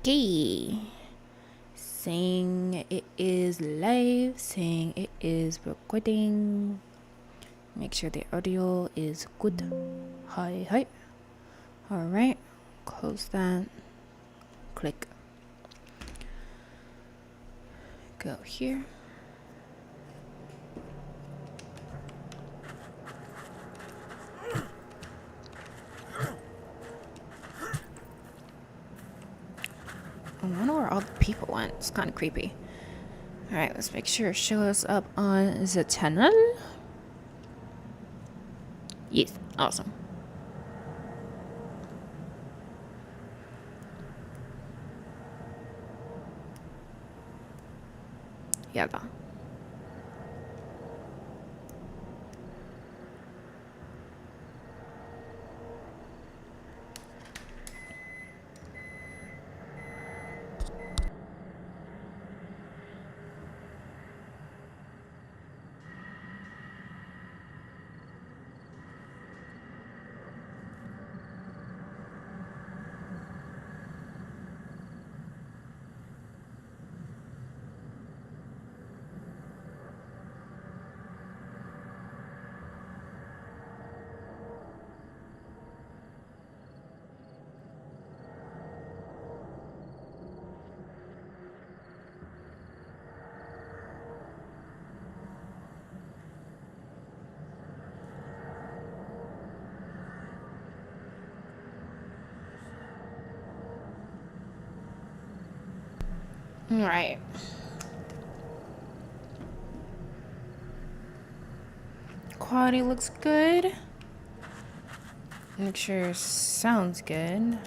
Okay. Saying it is live, saying it is recording. Make sure the audio is good. Hi, hi. Alright, close that. Click. Go here. I wonder where all the people went. It's kind of creepy. Alright, let's make sure it shows up on the channel. Yes, awesome. Yeah. Alright. Quality looks good. Make sure sounds good.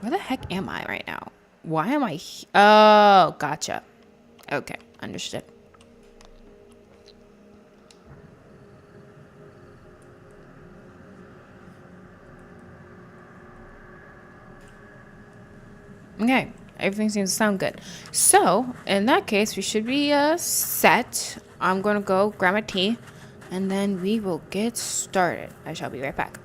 Where the heck am I right now? Why am I Oh, gotcha. Okay, understood. Okay, everything seems to sound good. So, in that case, we should be set. I'm gonna go grab my tea, and then we will get started. I shall be right back.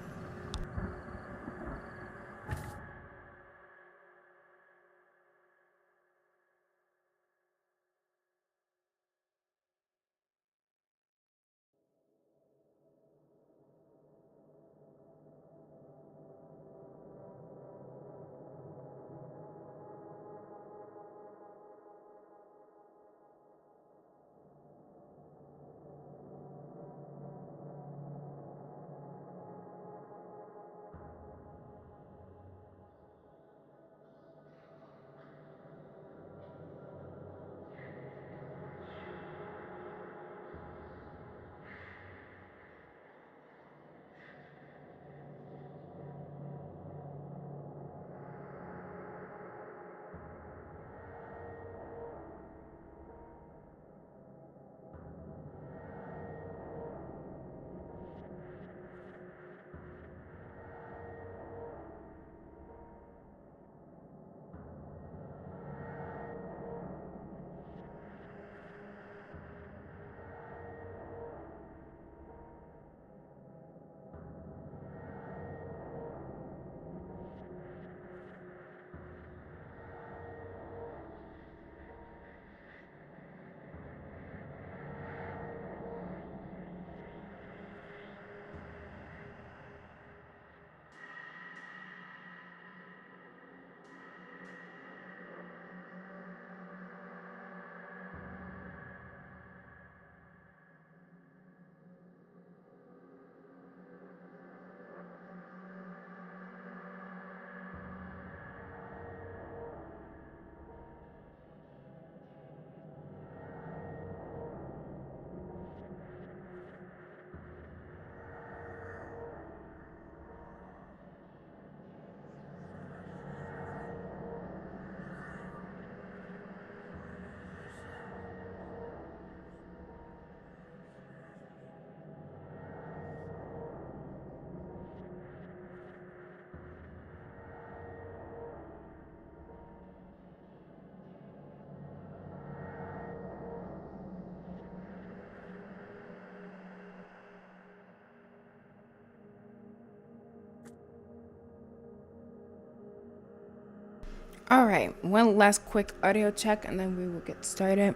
All right, one last quick audio check and then we will get started.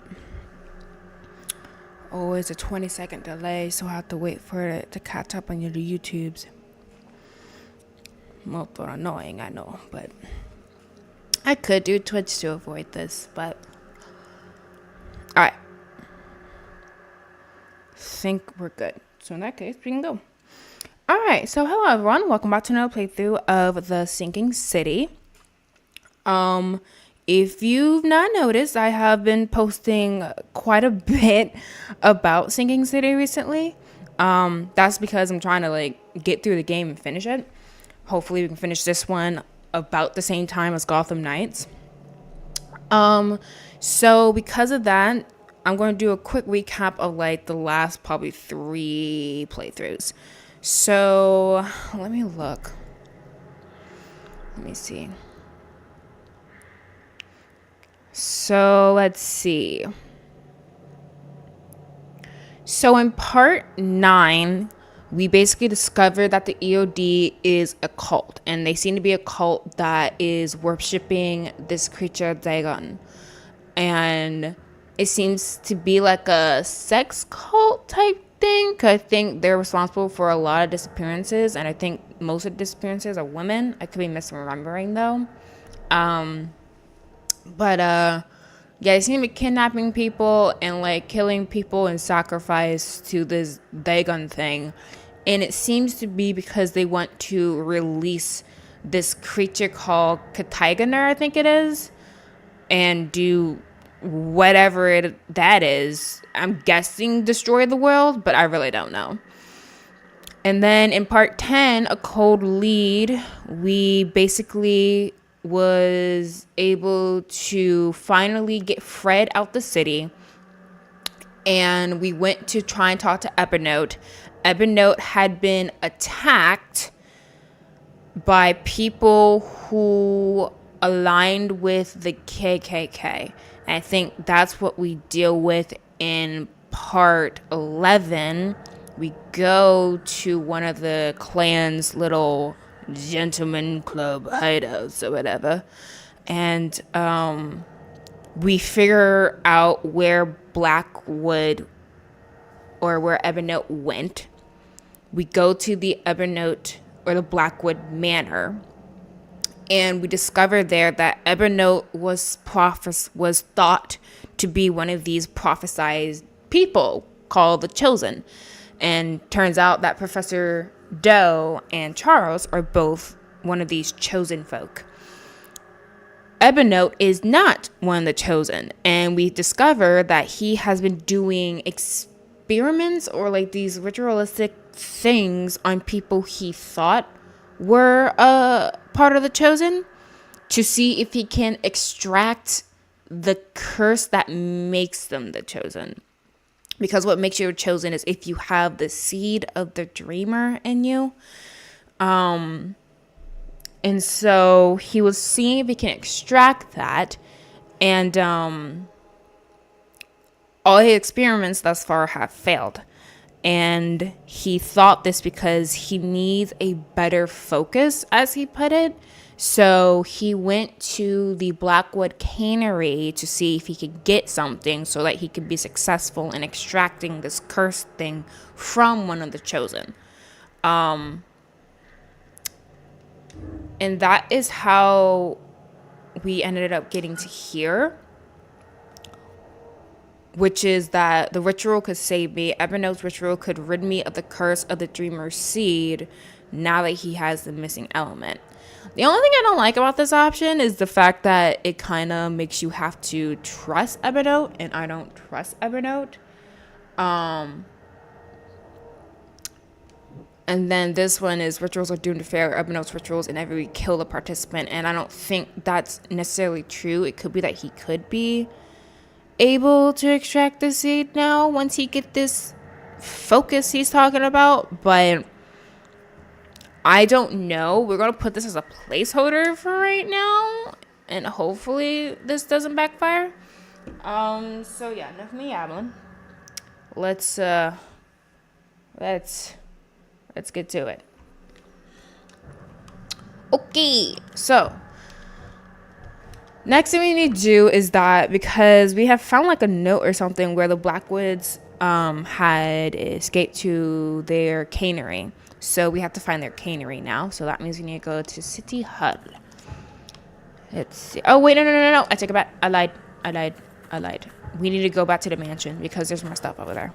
Always a 20-second delay, so I have to wait for it to catch up on your YouTubes. Well, annoying, I know, but I could do Twitch to avoid this, but all right. Think we're good. So in that case, we can go. All right, so hello everyone. Welcome back to another playthrough of The Sinking City. If you've not noticed, I have been posting quite a bit about Sinking City recently. That's because I'm trying to get through the game and finish it. Hopefully we can finish this one about the same time as Gotham Knights. So because of that, I'm going to do a quick recap of the last probably 3 playthroughs. So let me look. Let me see. So let's see. So in part 9, we basically discovered that the EOD is a cult, and they seem to be a cult that is worshipping this creature Dagon, and it seems to be like a sex cult type thing, because I think they're responsible for a lot of disappearances, and I think most of the disappearances are women. I could be misremembering though. But yeah, they seem to be kidnapping people and killing people in sacrifice to this Dagon thing. And it seems to be because they want to release this creature called Katiganer, I think it is, and do whatever that is. I'm guessing destroy the world, but I really don't know. And then in part 10, a cold lead, we basically was able to finally get Fred out the city, and we went to try and talk to Ebenote. Ebenote had been attacked by people who aligned with the KKK. And I think that's what we deal with in part 11. We go to one of the clan's little gentleman club hideouts or whatever, and we figure out where Blackwood or where Ebenote went. We go to the Ebenote or the Blackwood Manor, and we discover there that Ebenote was thought to be one of these prophesized people called the Chosen, and turns out that Professor Doe and Charles are both one of these chosen folk. Ebenote is not one of the chosen, and we discover that he has been doing experiments or these ritualistic things on people he thought were part of the chosen to see if he can extract the curse that makes them the chosen. Because what makes you chosen is if you have the seed of the dreamer in you. And so he was seeing if he can extract that. And all his experiments thus far have failed. And he thought this because he needs a better focus, as he put it. So he went to the Blackwood cannery to see if he could get something so that he could be successful in extracting this cursed thing from one of the chosen. And that is how we ended up getting to here, which is that the ritual could save me. Ebenote's ritual could rid me of the curse of the dreamer's seed now that he has the missing element. The only thing I don't like about this option is the fact that it kind of makes you have to trust Ebenote, and I don't trust Ebenote. And then this one is rituals are doomed to fail. Ebenote's rituals inevitably kill the participant, and I don't think that's necessarily true. It could be that he could be able to extract the seed now once he get this focus he's talking about, but I don't know. We're going to put this as a placeholder for right now, and hopefully this doesn't backfire. So yeah, enough of me yabbling. Let's get to it. Okay, so Next thing we need to do is that, because we have found like a note or something where the Blackwoods had escaped to their cannery. So we have to find their cannery now. So that means we need to go to City Hall. Let's see. Oh, wait, no. I take it back. I lied. We need to go back to the mansion because there's more stuff over there.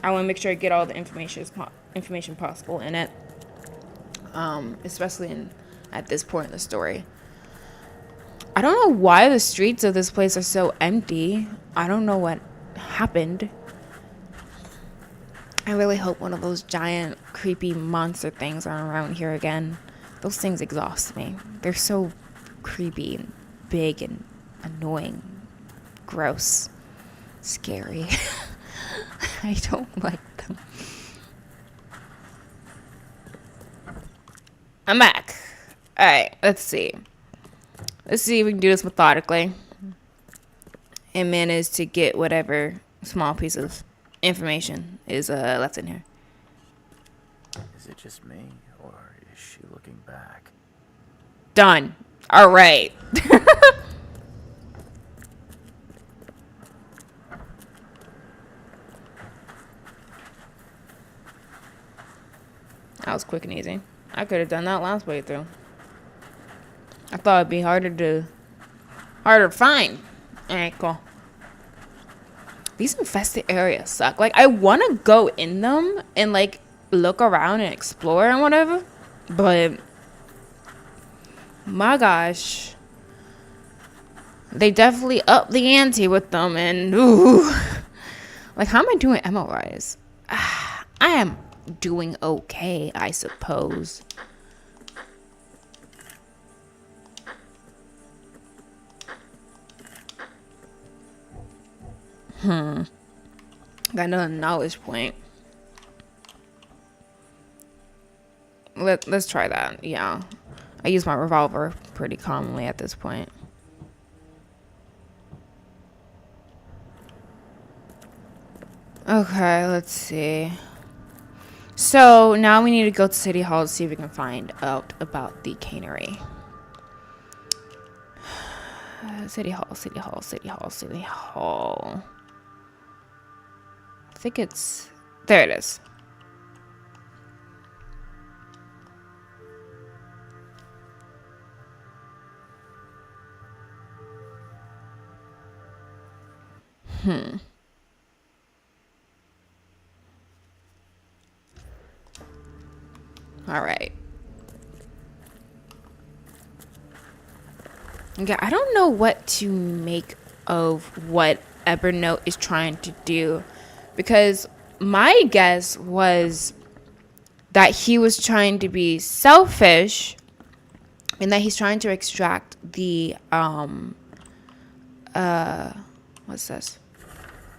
I want to make sure I get all the information possible in it. Especially at this point in the story. I don't know why the streets of this place are so empty. I don't know what happened. I really hope one of those giant, creepy monster things aren't around here again. Those things exhaust me. They're so creepy and big and annoying. Gross. Scary. I don't like them. I'm back. Alright, let's see. Let's see if we can do this methodically and manage to get whatever small piece of information is left in here. Is it just me, or is she looking back? Done. All right. That was quick and easy. I could have done that last playthrough. I thought it'd be harder to find. Alright, cool. These infested areas suck. Like, I want to go in them and, like, look around and explore and whatever. But, my gosh. They definitely up the ante with them. And, ooh. Like, how am I doing ammo-wise? I am doing okay, I suppose. Got another knowledge point. Let's try that. Yeah. I use my revolver pretty commonly at this point. Okay, let's see. So now we need to go to City Hall to see if we can find out about the cannery. City Hall. I think it's... There it is. All right. Okay, I don't know what to make of what Evernote is trying to do, because my guess was that he was trying to be selfish and that he's trying to extract the what's this?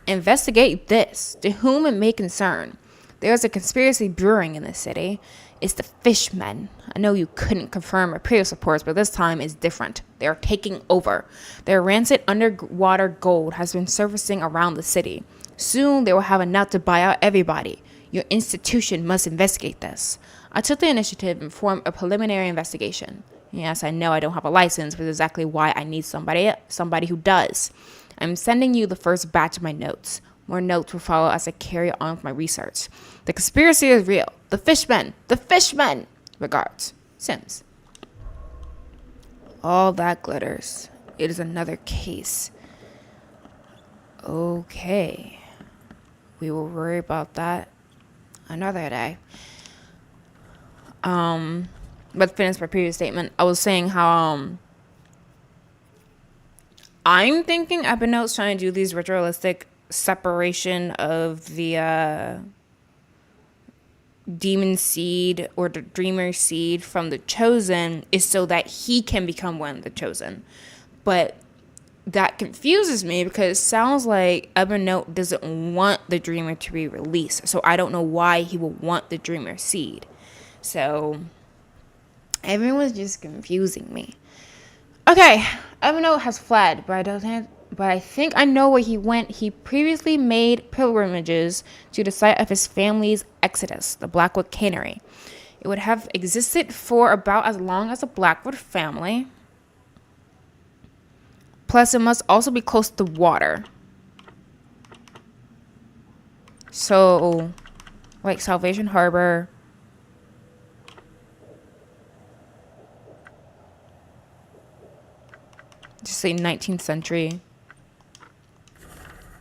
Investigate this. To whom it may concern. There's a conspiracy brewing in the city. It's the fishmen. I know you couldn't confirm my previous reports, but this time is different. They are taking over. Their rancid underwater gold has been surfacing around the city. Soon they will have enough to buy out everybody. Your institution must investigate this. I took the initiative and formed a preliminary investigation. Yes, I know I don't have a license, but exactly why I need somebody who does. I'm sending you the first batch of my notes. More notes will follow as I carry on with my research. The conspiracy is real. The fishmen! Regards, Sims. All that glitters. It is another case. Okay. We will worry about that another day. But finish my previous statement. I was saying how I'm thinking Evernote's trying to do these ritualistic separation of the demon seed or the dreamer seed from the chosen is so that he can become one of the chosen. But that confuses me because it sounds like Evernote doesn't want the dreamer to be released. So I don't know why he would want the dreamer seed. So everyone's just confusing me. Okay, Evernote has fled, but I think I know where he went. He previously made pilgrimages to the site of his family's exodus, the Blackwood cannery. It would have existed for about as long as the Blackwood family. Plus, it must also be close to water. So, like Salvation Harbor. Just say 19th century.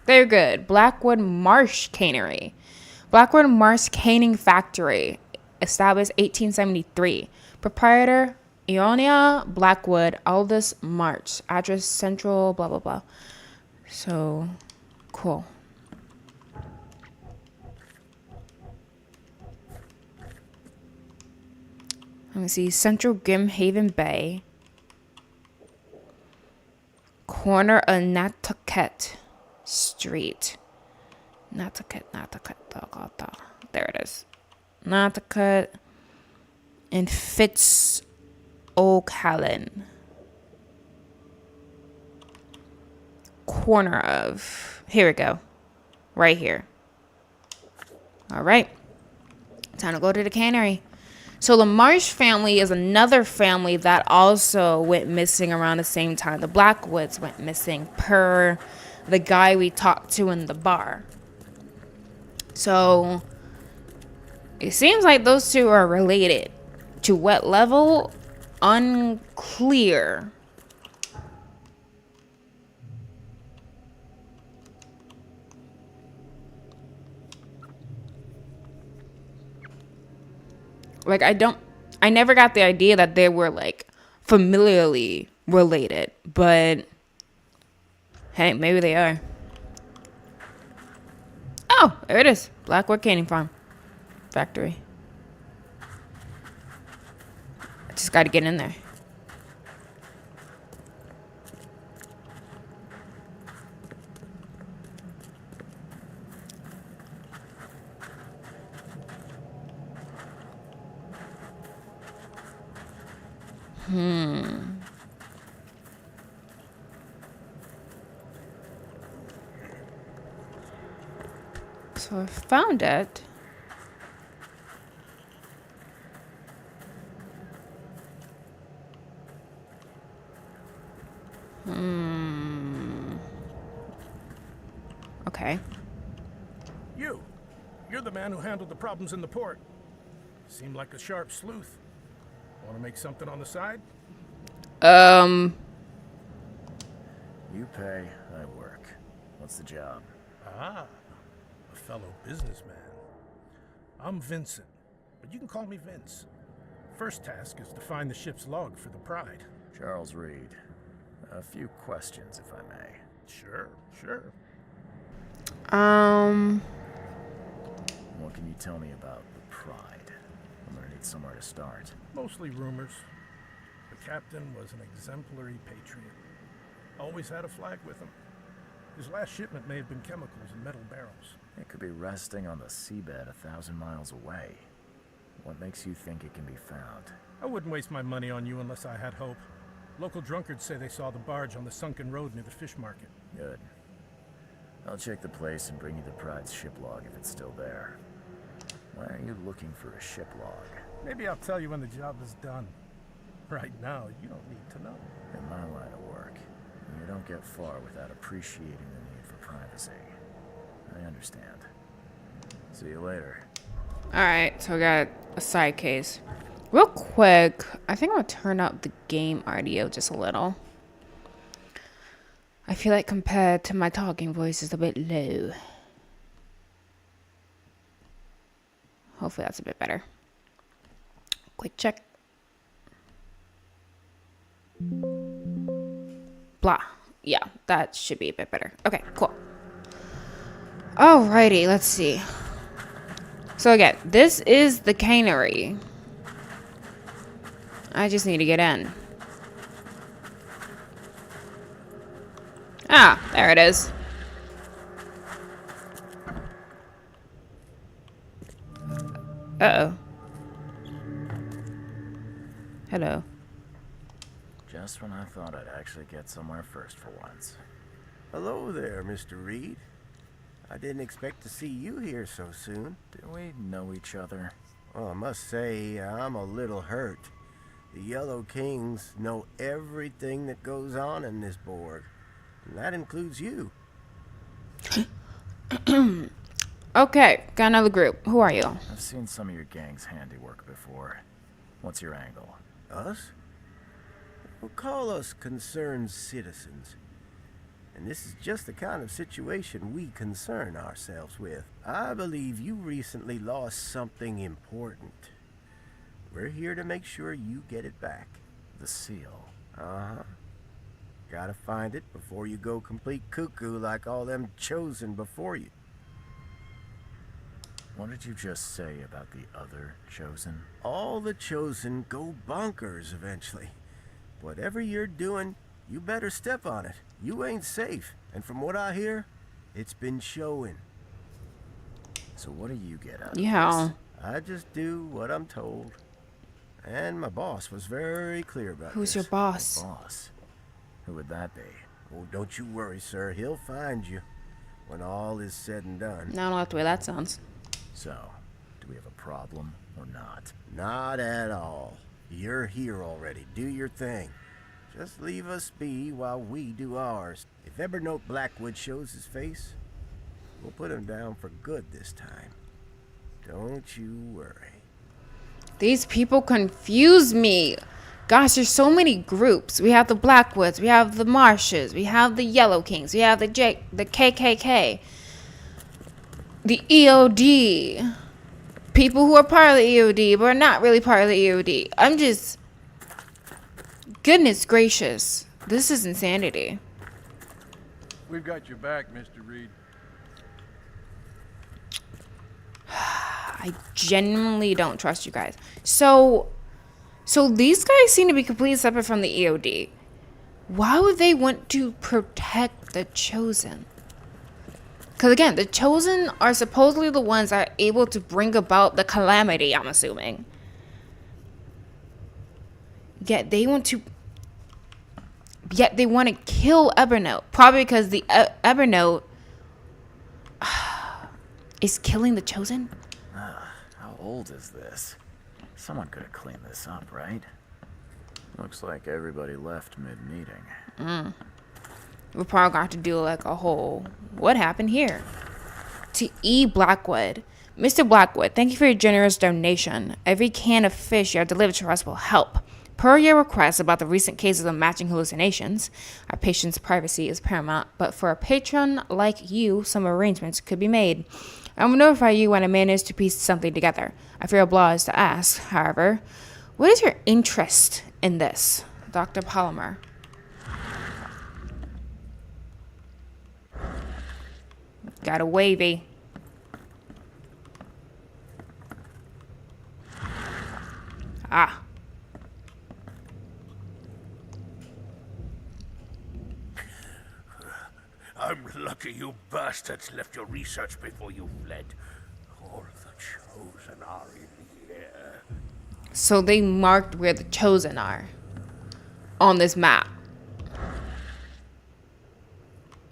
They're good. Blackwood Marsh Cannery. Blackwood Marsh Canning Factory. Established 1873. Proprietor Ionia Blackwood. Aldous March. Address Central. Blah, blah, blah. So, cool. Let me see. Central Grimhaven Bay. Corner of Nantucket Street. Nantucket. There it is. Nantucket and Fitz O'Callan. Corner of. Here we go. Right here. All right. Time to go to the cannery. So the Marsh family is another family that also went missing around the same time. The Blackwoods went missing per the guy we talked to in the bar. So it seems like those two are related. To what level? Unclear. Like, I never got the idea that they were, like, familiarly related. But, hey, maybe they are. Oh, there it is. Blackwood Canning Farm. Factory. I just gotta get in there. So I found it. Okay. You're the man who handled the problems in the port. Seemed like a sharp sleuth. Want to make something on the side? You pay, I work. What's the job? Ah, a fellow businessman. I'm Vincent, but you can call me Vince. First task is to find the ship's log for the Pride. Charles Reed. A few questions, if I may. Sure. What can you tell me about the Pride? I'm gonna need somewhere to start. Mostly rumors. The captain was an exemplary patriot. Always had a flag with him. His last shipment may have been chemicals in metal barrels. It could be resting on the seabed 1,000 miles away. What makes you think it can be found? I wouldn't waste my money on you unless I had hope. Local drunkards say they saw the barge on the sunken road near the fish market. Good. I'll check the place and bring you the Pride's ship log if it's still there. Why are you looking for a ship log? Maybe I'll tell you when the job is done. Right now, you don't need to know. In my line of work, you don't get far without appreciating the need for privacy. I understand. See you later. Alright, so I got a side case. Real quick, I think I'm gonna turn up the game audio just a little. I feel like compared to my talking voice, it's a bit low. Hopefully that's a bit better. Quick check. Blah. Yeah, that should be a bit better. Okay, cool. Alrighty, let's see. So again, this is the cannery. I just need to get in. Ah, there it is. Uh-oh. Hello. Just when I thought I'd actually get somewhere first for once. Hello there, Mr. Reed. I didn't expect to see you here so soon. Do we know each other? Well, I must say, I'm a little hurt. The Yellow Kings know everything that goes on in this board. And that includes you. Okay, got another group. Who are you? I've seen some of your gang's handiwork before. What's your angle? Us? Well, call us concerned citizens. And this is just the kind of situation we concern ourselves with. I believe you recently lost something important. We're here to make sure you get it back. The seal. Uh-huh. Gotta find it before you go complete cuckoo like all them chosen before you. What did you just say about the other chosen? All the chosen go bonkers eventually. Whatever you're doing, you better step on it. You ain't safe. And from what I hear, it's been showing. So what do you get out of Yeah. this? I just do what I'm told. And my boss was very clear about Who's this. your boss? Boss. Who would that be? Oh, don't you worry, sir. He'll find you when all is said and done. No, I don't like the way that sounds. So, do we have a problem or not? Not at all. You're here already. Do your thing. Just leave us be while we do ours. If ever Note Blackwood shows his face, we'll put him down for good this time. Don't you worry. These people confuse me. Gosh, there's so many groups. We have the Blackwoods, we have the Marshes, we have the Yellow Kings, we have the KKK, the EOD. People who are part of the EOD but are not really part of the EOD. I'm just... Goodness gracious. This is insanity. We've got your back, Mr. Reed. I genuinely don't trust you guys. So these guys seem to be completely separate from the EOD. Why would they want to protect the Chosen? Because again, the Chosen are supposedly the ones that are able to bring about the calamity, I'm assuming. Yet they want to kill Evernote. Probably because the Evernote is killing the Chosen. How old is this? Someone could have cleaned this up, right? Looks like everybody left mid-meeting. We're probably going to have to do like a whole, what happened here? To E. Blackwood. Mr. Blackwood, thank you for your generous donation. Every can of fish you have delivered to us will help. Per your request about the recent cases of matching hallucinations, our patient's privacy is paramount, but for a patron like you, some arrangements could be made. I will notify you when I manage to piece something together. I fear obliged to ask, however, what is your interest in this, Dr. Palmer? Got a wavy. Ah. I'm lucky you bastards left your research before you fled. All the Chosen are in here. So they marked where the Chosen are on this map.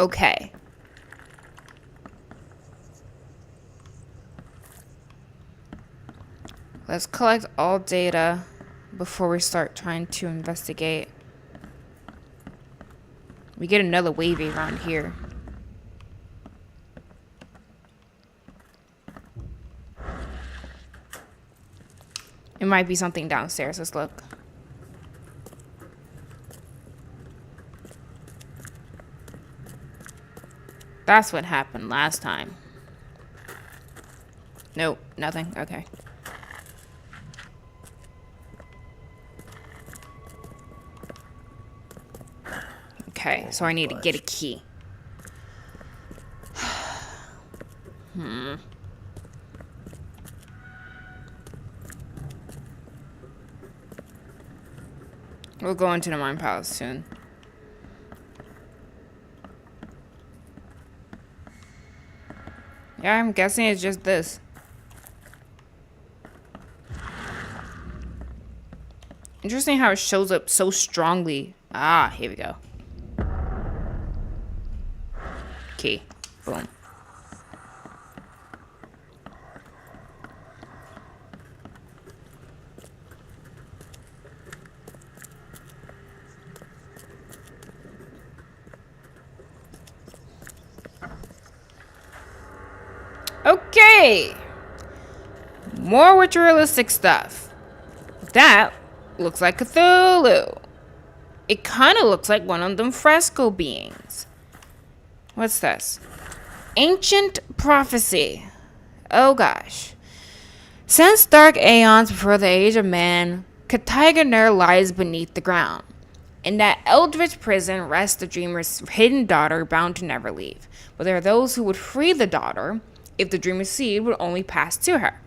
Okay. Let's collect all data before we start trying to investigate. We get another wavy around here. It might be something downstairs. Let's look. That's what happened last time. Nope, nothing. Okay. Okay, so I need to get a key. We'll go into the mine palace soon. Yeah, I'm guessing it's just this. Interesting how it shows up so strongly. Ah, here we go. Key. Boom. Hey! More ritualistic stuff. That looks like Cthulhu. It kind of looks like one of them fresco beings. What's this? Ancient prophecy. Oh gosh. Since dark aeons before the age of man, Katiganer lies beneath the ground. In that eldritch prison rests the dreamer's hidden daughter, bound to never leave. But there are those who would free the daughter if the dreamer's seed would only pass to her.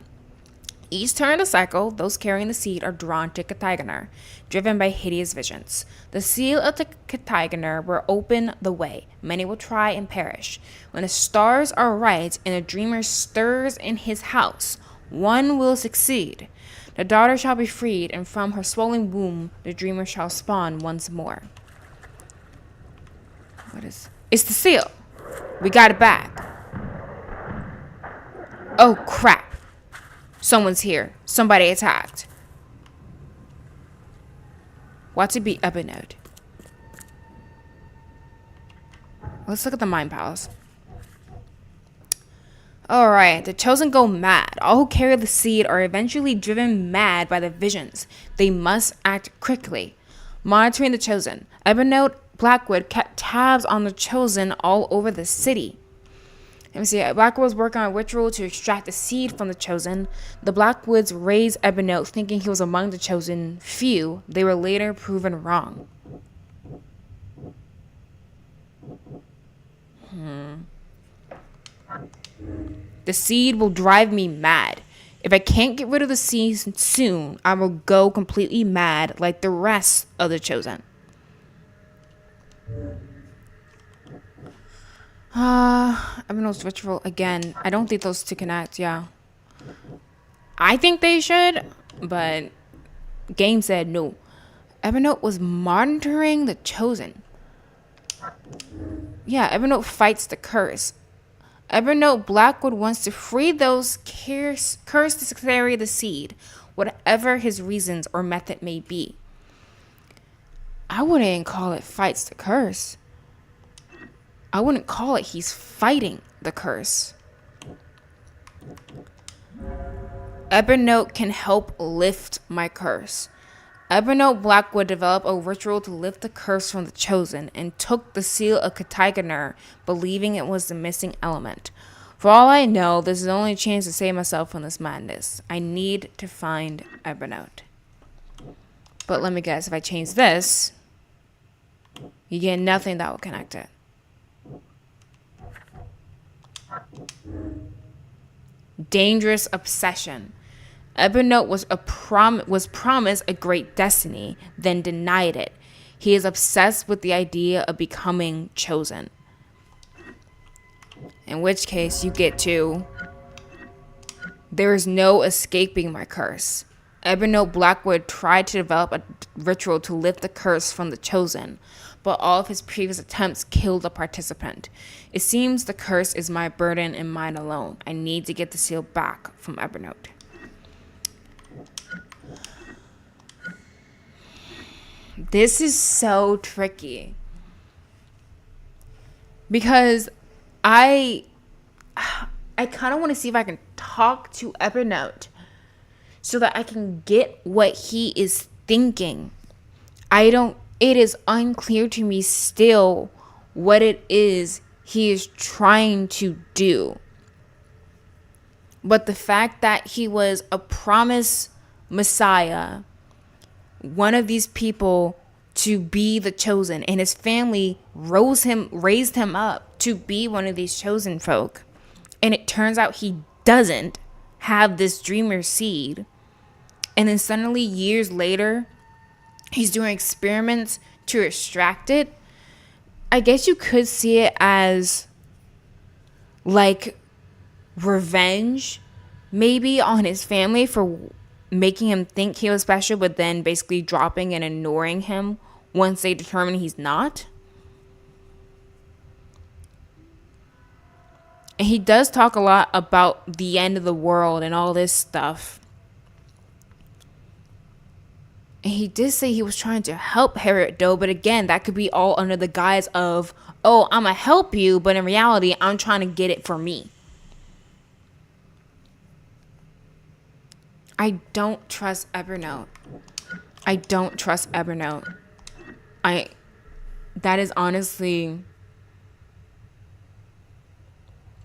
Each turn of the cycle, those carrying the seed are drawn to Katiganer, driven by hideous visions. The seal of the Katiganer will open the way. Many will try and perish. When the stars are right and the dreamer stirs in his house, one will succeed. The daughter shall be freed, and from her swollen womb the dreamer shall spawn once more. It's the seal. We got it back. Oh crap. Someone's here. Somebody attacked. Watch it be Ebonode. Let's look at the Mind Palace. Alright, the chosen go mad. All who carry the seed are eventually driven mad by the visions. They must act quickly. Monitoring the chosen. Ebonode Blackwood kept tabs on the chosen all over the city. Let me see. Blackwood was working on a ritual to extract the seed from the chosen. The Blackwoods raised Ebonode thinking he was among the chosen few. They were later proven wrong. The seed will drive me mad. If I can't get rid of the seed soon, I will go completely mad like the rest of the chosen. Ebenode's ritual again. I don't think those two connect, yeah. I think they should, but game said no. Ebonode was monitoring the chosen. Yeah, Ebonode fights the curse. Ebonode Blackwood wants to free those cursed to carry the seed, whatever his reasons or method may be. I wouldn't call it fights the curse. I wouldn't call it he's fighting the curse. Ebonode can help lift my curse. Ebonode Blackwood developed a ritual to lift the curse from the chosen and took the seal of Katiganer, believing it was the missing element. For all I know, this is the only chance to save myself from this madness. I need to find Ebonode. But let me guess, if I change this, you get nothing that will connect it. Dangerous obsession. Ebonode was promised a great destiny, then denied it. He is obsessed with the idea of becoming chosen. In which case, you get to... There is no escaping my curse. Ebonode Blackwood tried to develop a ritual to lift the curse from the chosen, but all of his previous attempts killed the participant. It seems the curse is my burden and mine alone. I need to get the seal back from Ebonode. This is so tricky. Because I kind of want to see if I can talk to Ebonode so that I can get what he is thinking. It is unclear to me still what it is he is trying to do. But the fact that he was a promised Messiah, one of these people to be the chosen, and his family raised him up to be one of these chosen folk, and it turns out he doesn't have this dreamer seed, and then suddenly years later he's doing experiments to extract it. I guess you could see it as like revenge maybe on his family for making him think he was special, but then basically dropping and ignoring him once they determine he's not. And he does talk a lot about the end of the world and all this stuff. And he did say he was trying to help Harriet Doe, but again, that could be all under the guise of, oh, I'm gonna help you, but in reality, I'm trying to get it for me. I don't trust Evernote. I don't trust Evernote. That is honestly,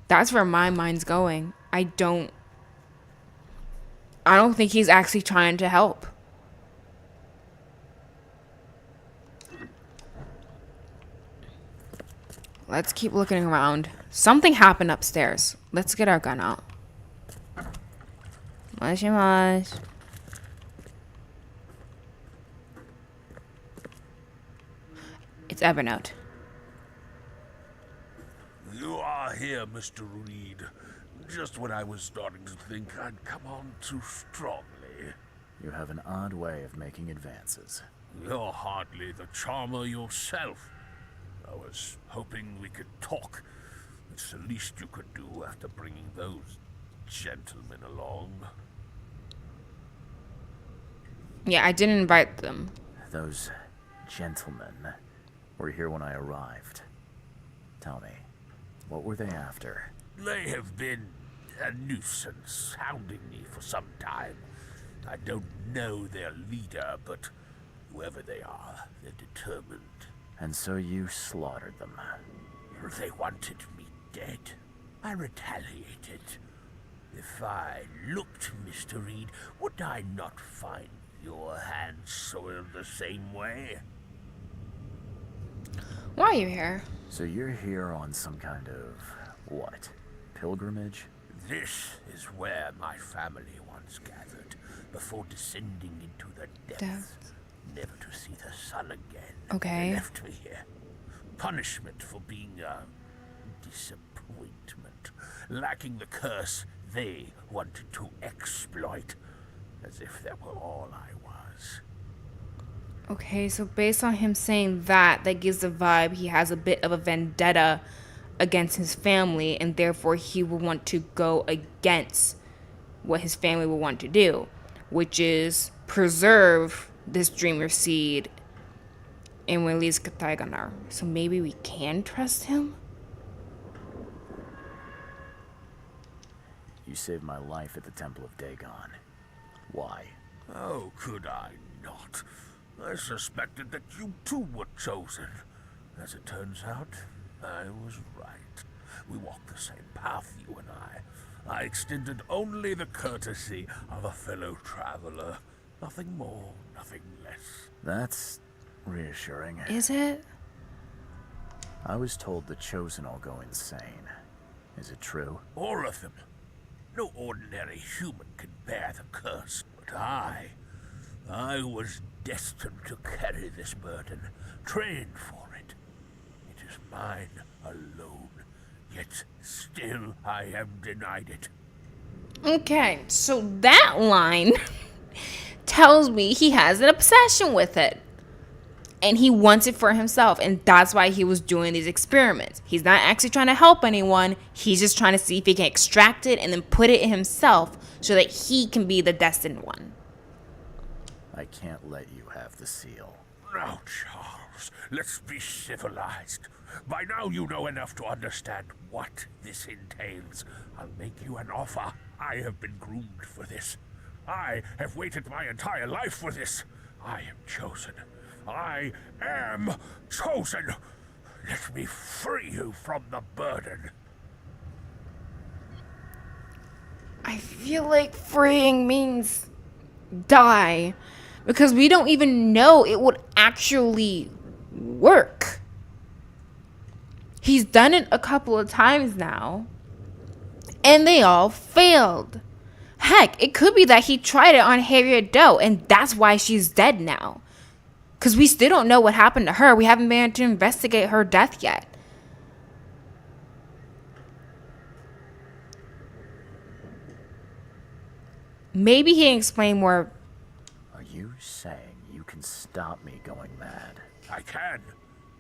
that's where my mind's going. I don't think he's actually trying to help. Let's keep looking around. Something happened upstairs. Let's get our gun out. Moshi. It's Evernote. You are here, Mr. Reed. Just when I was starting to think I'd come on too strongly. You have an odd way of making advances. You're hardly the charmer yourself. I was hoping we could talk. It's the least you could do after bringing those gentlemen along. Yeah, I didn't invite them. Those gentlemen were here when I arrived. Tell me, what were they after? They have been a nuisance, hounding me for some time. I don't know their leader, but whoever they are, they're determined. And so you slaughtered them. They wanted me dead. I retaliated. If I looked, Mr. Reed, would I not find your hands soiled the same way? Why are you here? So you're here on some kind of, what, pilgrimage? This is where my family once gathered before descending into the depths, never to see the sun again. Okay. They left me here. Punishment for being a disappointment, lacking the curse they wanted to exploit, as if that were all I was. Okay, so based on him saying that gives the vibe he has a bit of a vendetta against his family, and therefore he will want to go against what his family will want to do, which is preserve this dreamer seed and release Kataiganar. So maybe we can trust him? You saved my life at the Temple of Dagon. Why? Oh, could I not? I suspected that you too were chosen. As it turns out, I was right. We walked the same path, you and I. I extended only the courtesy of a fellow traveler. Nothing more, nothing less. That's reassuring. Is it? I was told the Chosen all go insane. Is it true? All of them. No ordinary human can bear the curse, but I was destined to carry this burden, trained for it. It is mine alone, yet still I am denied it. Okay, so that line tells me he has an obsession with it. And he wants it for himself. And that's why he was doing these experiments. He's not actually trying to help anyone. He's just trying to see if he can extract it and then put it in himself so that he can be the destined one. I can't let you have the seal. Now, Charles, let's be civilized. By now you know enough to understand what this entails. I'll make you an offer. I have been groomed for this. I have waited my entire life for this. I am chosen. I am chosen. Let me free you from the burden. I feel like freeing means die. Because we don't even know it would actually work. He's done it a couple of times now. And they all failed. Heck, it could be that he tried it on Harriet Doe. And that's why she's dead now. Because we still don't know what happened to her. We haven't been able to investigate her death yet. Maybe he can explain more. Are you saying you can stop me going mad? I can,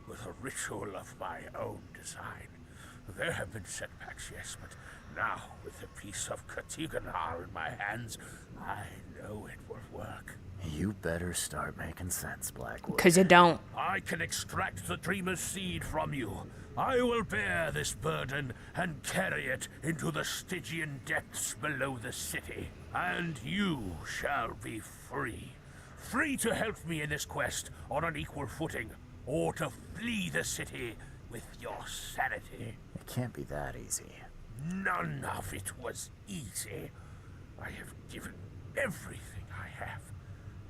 with a ritual of my own design. There have been setbacks, yes, but now, with a piece of Katiganar in my hands, I know it will work. You better start making sense, Blackwood. Because you don't. I can extract the dreamer's seed from you. I will bear this burden and carry it into the Stygian depths below the city. And you shall be free. Free to help me in this quest on an equal footing, or to flee the city with your sanity. It can't be that easy. None of it was easy. I have given everything I have,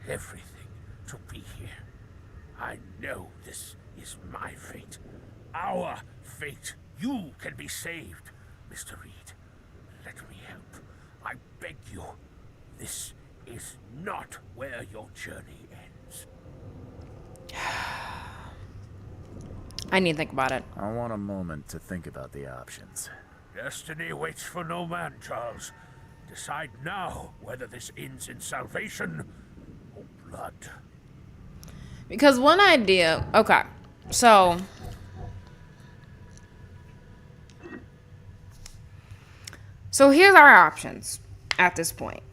everything to be here. I know this is my fate, our fate. You can be saved, Mr. Reed. Let me help. I beg you. This is not where your journey ends. I need to think about it. I want a moment to think about the options. Destiny waits for no man, Charles. Decide now whether this ends in salvation or blood. Because one idea, okay, so here's our options at this point.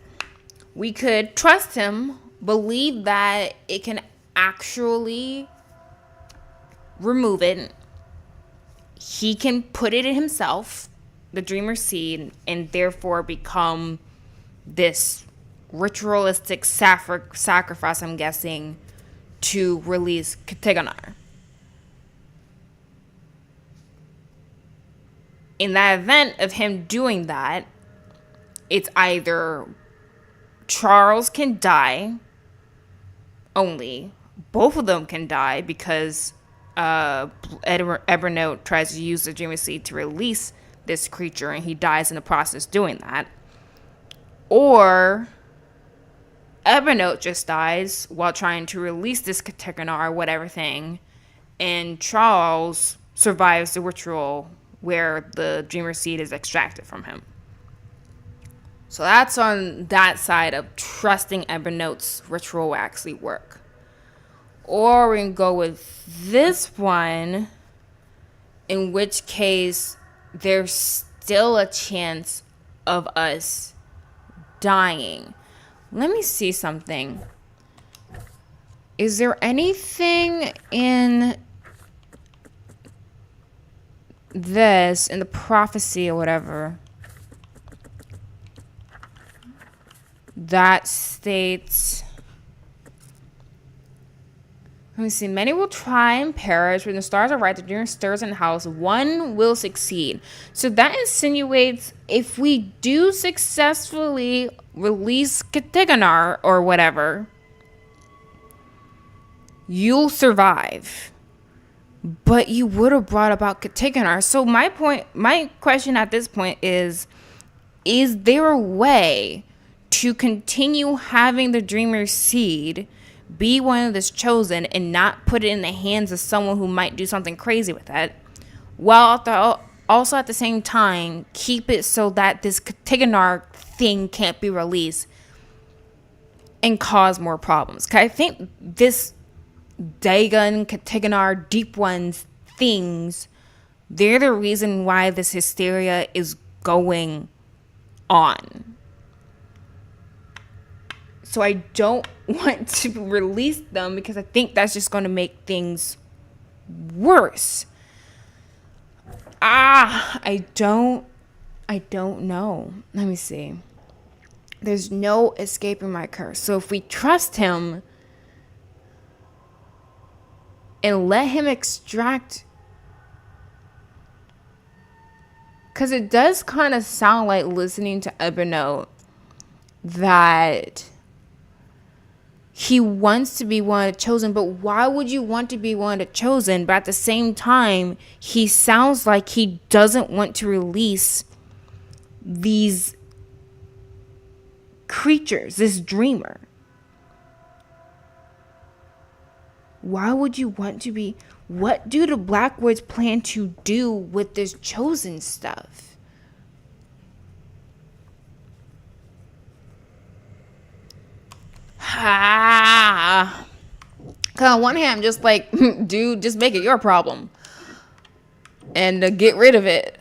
We could trust him, believe that it can actually remove it. He can put it in himself, the dreamer's seed, and therefore become this ritualistic sacrifice, I'm guessing, to release Katiganar. In that event of him doing that, it's either Charles can die only, both of them can die because Evernote tries to use the Dreamer Seed to release this creature and he dies in the process doing that, or Evernote just dies while trying to release this Katiganar or whatever thing, and Charles survives the ritual where the Dreamer Seed is extracted from him. So that's on that side of trusting Evernote's ritual will actually work. Or we can go with this one, in which case there's still a chance of us dying. Let me see something. Is there anything in this, in the prophecy or whatever, that states, let me see, many will try and perish. When the stars are right, the dreamer stirs in the house, one will succeed. So that insinuates if we do successfully release Katiganar or whatever, you'll survive. But you would have brought about Katiganar. So my question at this point is there a way to continue having the Dreamer's Seed be one of this chosen and not put it in the hands of someone who might do something crazy with it, while also at the same time keep it so that this Katiganar thing can't be released and cause more problems? Because I think this Dagon, Katiganar, Deep Ones things, they're the reason why this hysteria is going on. So I don't want to release them because I think that's just going to make things worse. I don't know. Let me see. There's no escaping my curse. So if we trust him and let him extract, because it does kind of sound like, listening to Evernote, that he wants to be one of the chosen. But why would you want to be one of the chosen? But at the same time, he sounds like he doesn't want to release these creatures, this dreamer. Why would you want to be? What do the Blackwoods plan to do with this chosen stuff? Cause on one hand, I'm just like, dude, just make it your problem and get rid of it.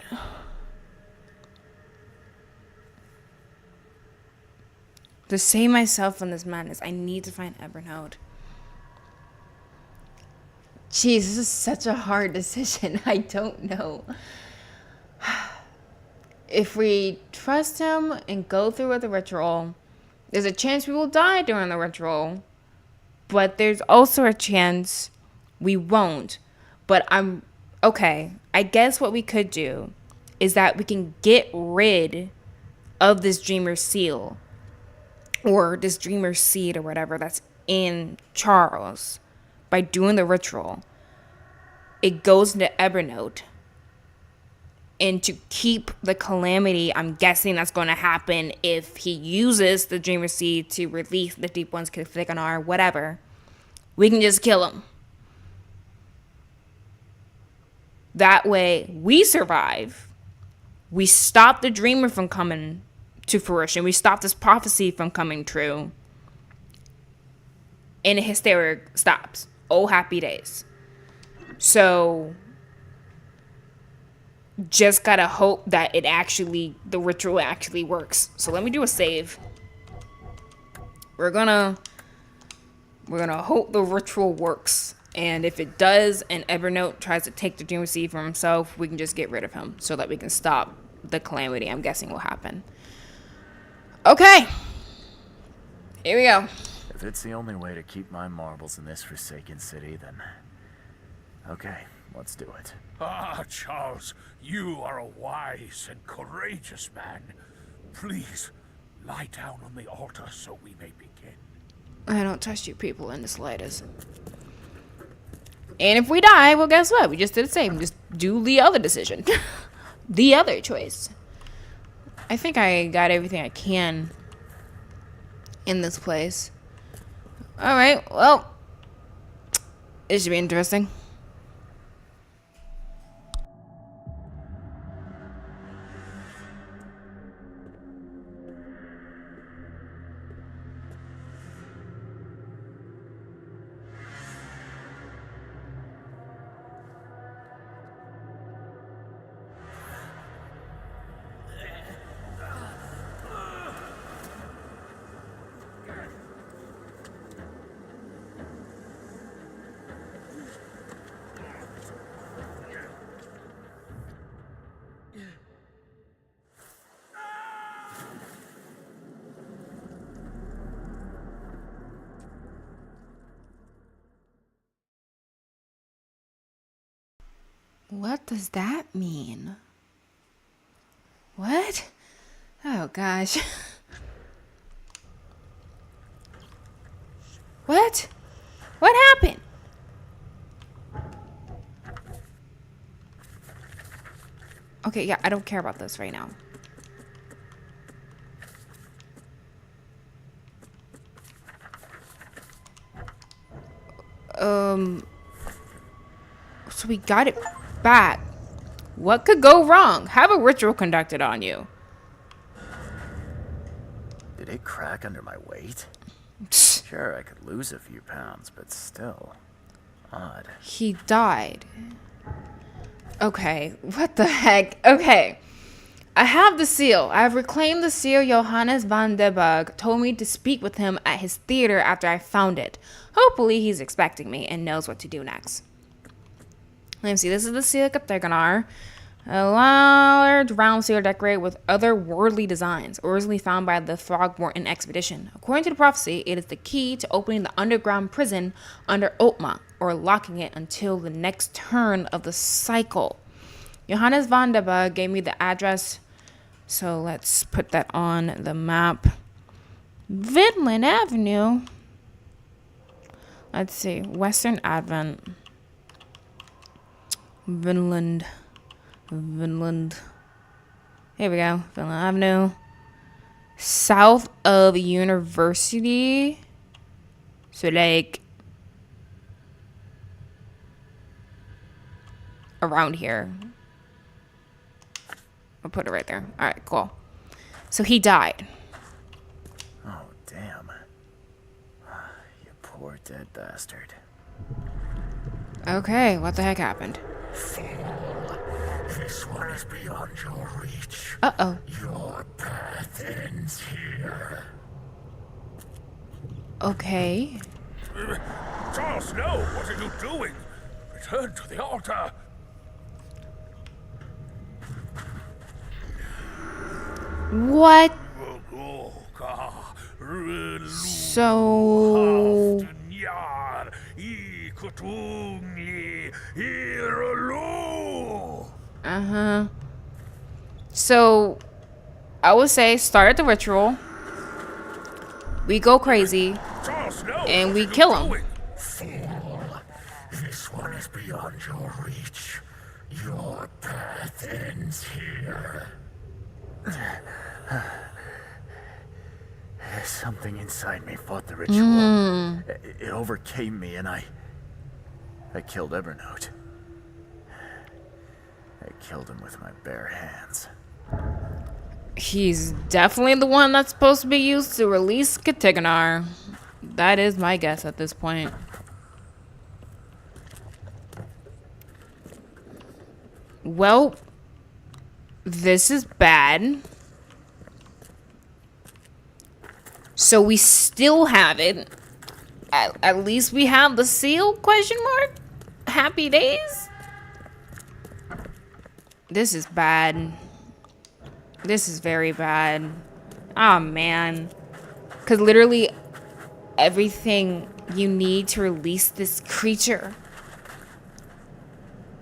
To save myself from this madness, I need to find Evernote. Jeez, this is such a hard decision. I don't know. if we trust him and go through with the ritual, there's a chance we will die during the ritual. But there's also a chance we won't. But okay. I guess what we could do is that we can get rid of this dreamer seal or this dreamer seed or whatever that's in Charles by doing the ritual. It goes into Evernote. And to keep the calamity, I'm guessing that's going to happen if he uses the dreamer seed to release the deep ones, Kithikanar, whatever. We can just kill him. That way, we survive. We stop the dreamer from coming to fruition. We stop this prophecy from coming true. And the hysteria stops. Oh, happy days. So just gotta hope that the ritual actually works. So let me do a save. We're gonna hope the ritual works. And if it does and Evernote tries to take the dream seed for himself, we can just get rid of him so that we can stop the calamity I'm guessing will happen. Okay. Here we go. If it's the only way to keep my marbles in this forsaken city, then... Okay, let's do it. Ah, Charles, you are a wise and courageous man. Please, lie down on the altar so we may begin. I don't trust you people in the slightest. And if we die, well, guess what? We just did the same. Just do the other decision. The other choice. I think I got everything I can in this place. Alright, well. This should be interesting. What does that mean? What? Oh gosh. What? What happened? Okay, yeah, I don't care about this right now. So we got it back. What could go wrong? Have a ritual conducted on you. Did it crack under my weight? Sure, I could lose a few pounds, but still. Odd. He died. Okay, what the heck? Okay. I have the seal. I have reclaimed the seal. Johannes van der Burg told me to speak with him at his theater after I found it. Hopefully he's expecting me and knows what to do next. Let me see. This is the seal Kithikanar. A large round seal decorated with otherworldly designs, originally found by the Throgmorton expedition. According to the prophecy, it is the key to opening the underground prison under Otma, or locking it until the next turn of the cycle. Johannes van der Burg gave me the address, so let's put that on the map. Vinland Avenue. Let's see. Western Advent. Vinland. Here we go. Vinland Avenue. South of University. So like around here. I'll put it right there. Alright, cool. So he died. Oh, damn. You poor dead bastard. Okay, what the heck happened? This one is beyond your reach. Uh-oh. Your path ends here. Okay. Charles, no! What are you doing? Return to the altar. What? So so I would say start the ritual. We go crazy and we kill him. Fool. This one is beyond your reach. Your path ends here. Something inside me fought the ritual. It overcame me, and I killed Evernote. I killed him with my bare hands. He's definitely the one that's supposed to be used to release Katiganar. That is my guess at this point. Well, this is bad. So we still have it. At least we have the seal, question mark? Happy days? This is bad. This is very bad. Oh, man. Because literally everything you need to release this creature,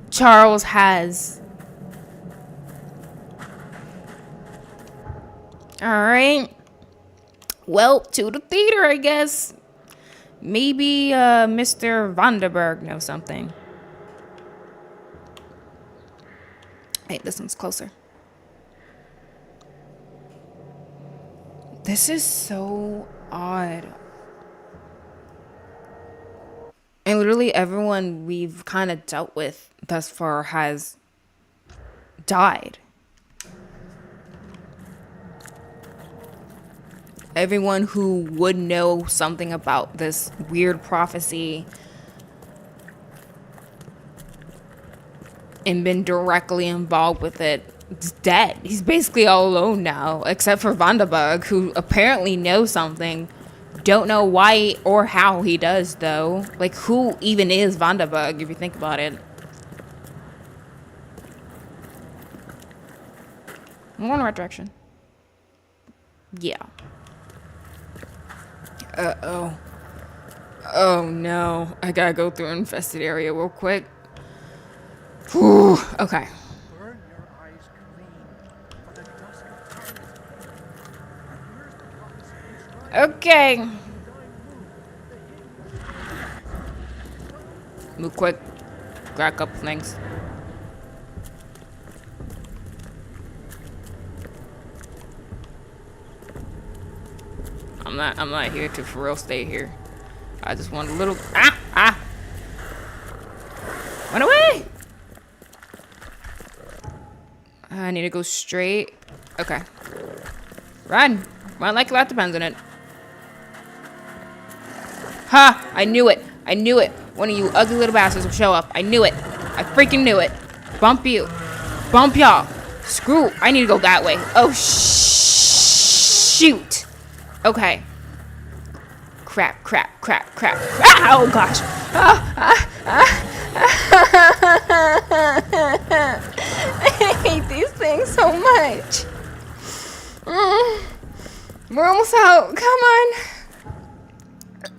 Charles has. Alright. Well, to the theater, I guess. Maybe Mr. Vanderberg knows something. Hey, this one's closer. This is so odd. And literally everyone we've kind of dealt with thus far has died. Everyone who would know something about this weird prophecy and been directly involved with it is dead. He's basically all alone now, except for Vanderberg, who apparently knows something. Don't know why or how he does, though. Like, who even is Vanderberg, if you think about it? I'm going the right direction. Yeah. Uh-oh. Oh, no. I gotta go through an infested area real quick. Whew. Okay. Burn your eyes clean for the dusk of time. Okay. Move quick. Grab a couple things. I'm not here to for real stay here. I just want a little Run away! I need to go straight. Okay. Run! Run like a lot depends on it. Ha! I knew it! I knew it! One of you ugly little bastards will show up. I knew it! I freaking knew it! Bump you! Bump y'all! Screw! I need to go that way. Oh, shoot! Okay. Crap, crap, crap, crap. Ah, oh, gosh! I hate these things so much. We're almost out. Come on.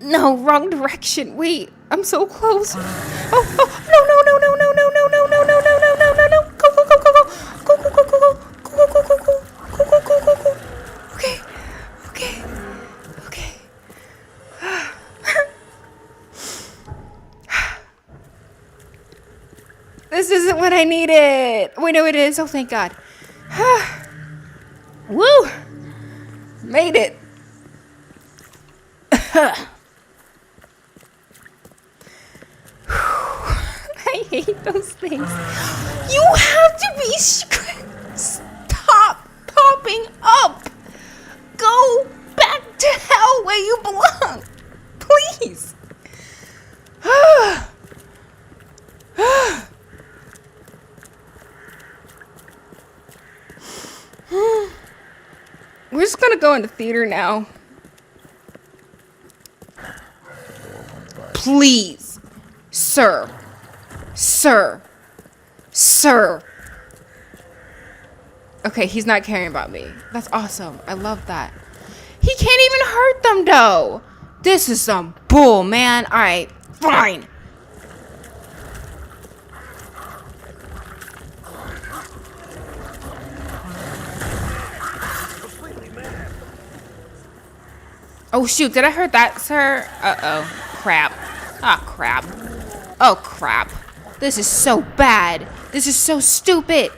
No, wrong direction. Wait, I'm so close. Oh, no. Go, go, go, go, go. Go, go, go, go, go. Go, go, go, go, go. Go, go, go, go, go. Okay. This isn't what I needed. Wait, no, it is. Oh, thank God. Woo! Made it. I hate those things. You have to be stop popping up. Go back to hell where you belong. Please. We're just gonna go into theater now. Please. Sir. Okay, he's not caring about me. That's awesome. I love that. He can't even hurt them, though. This is some bull, man. All right, fine. Oh, shoot. Did I hurt that, sir? Uh-oh. Crap. Ah, crap. Oh, crap. This is so bad. This is so stupid.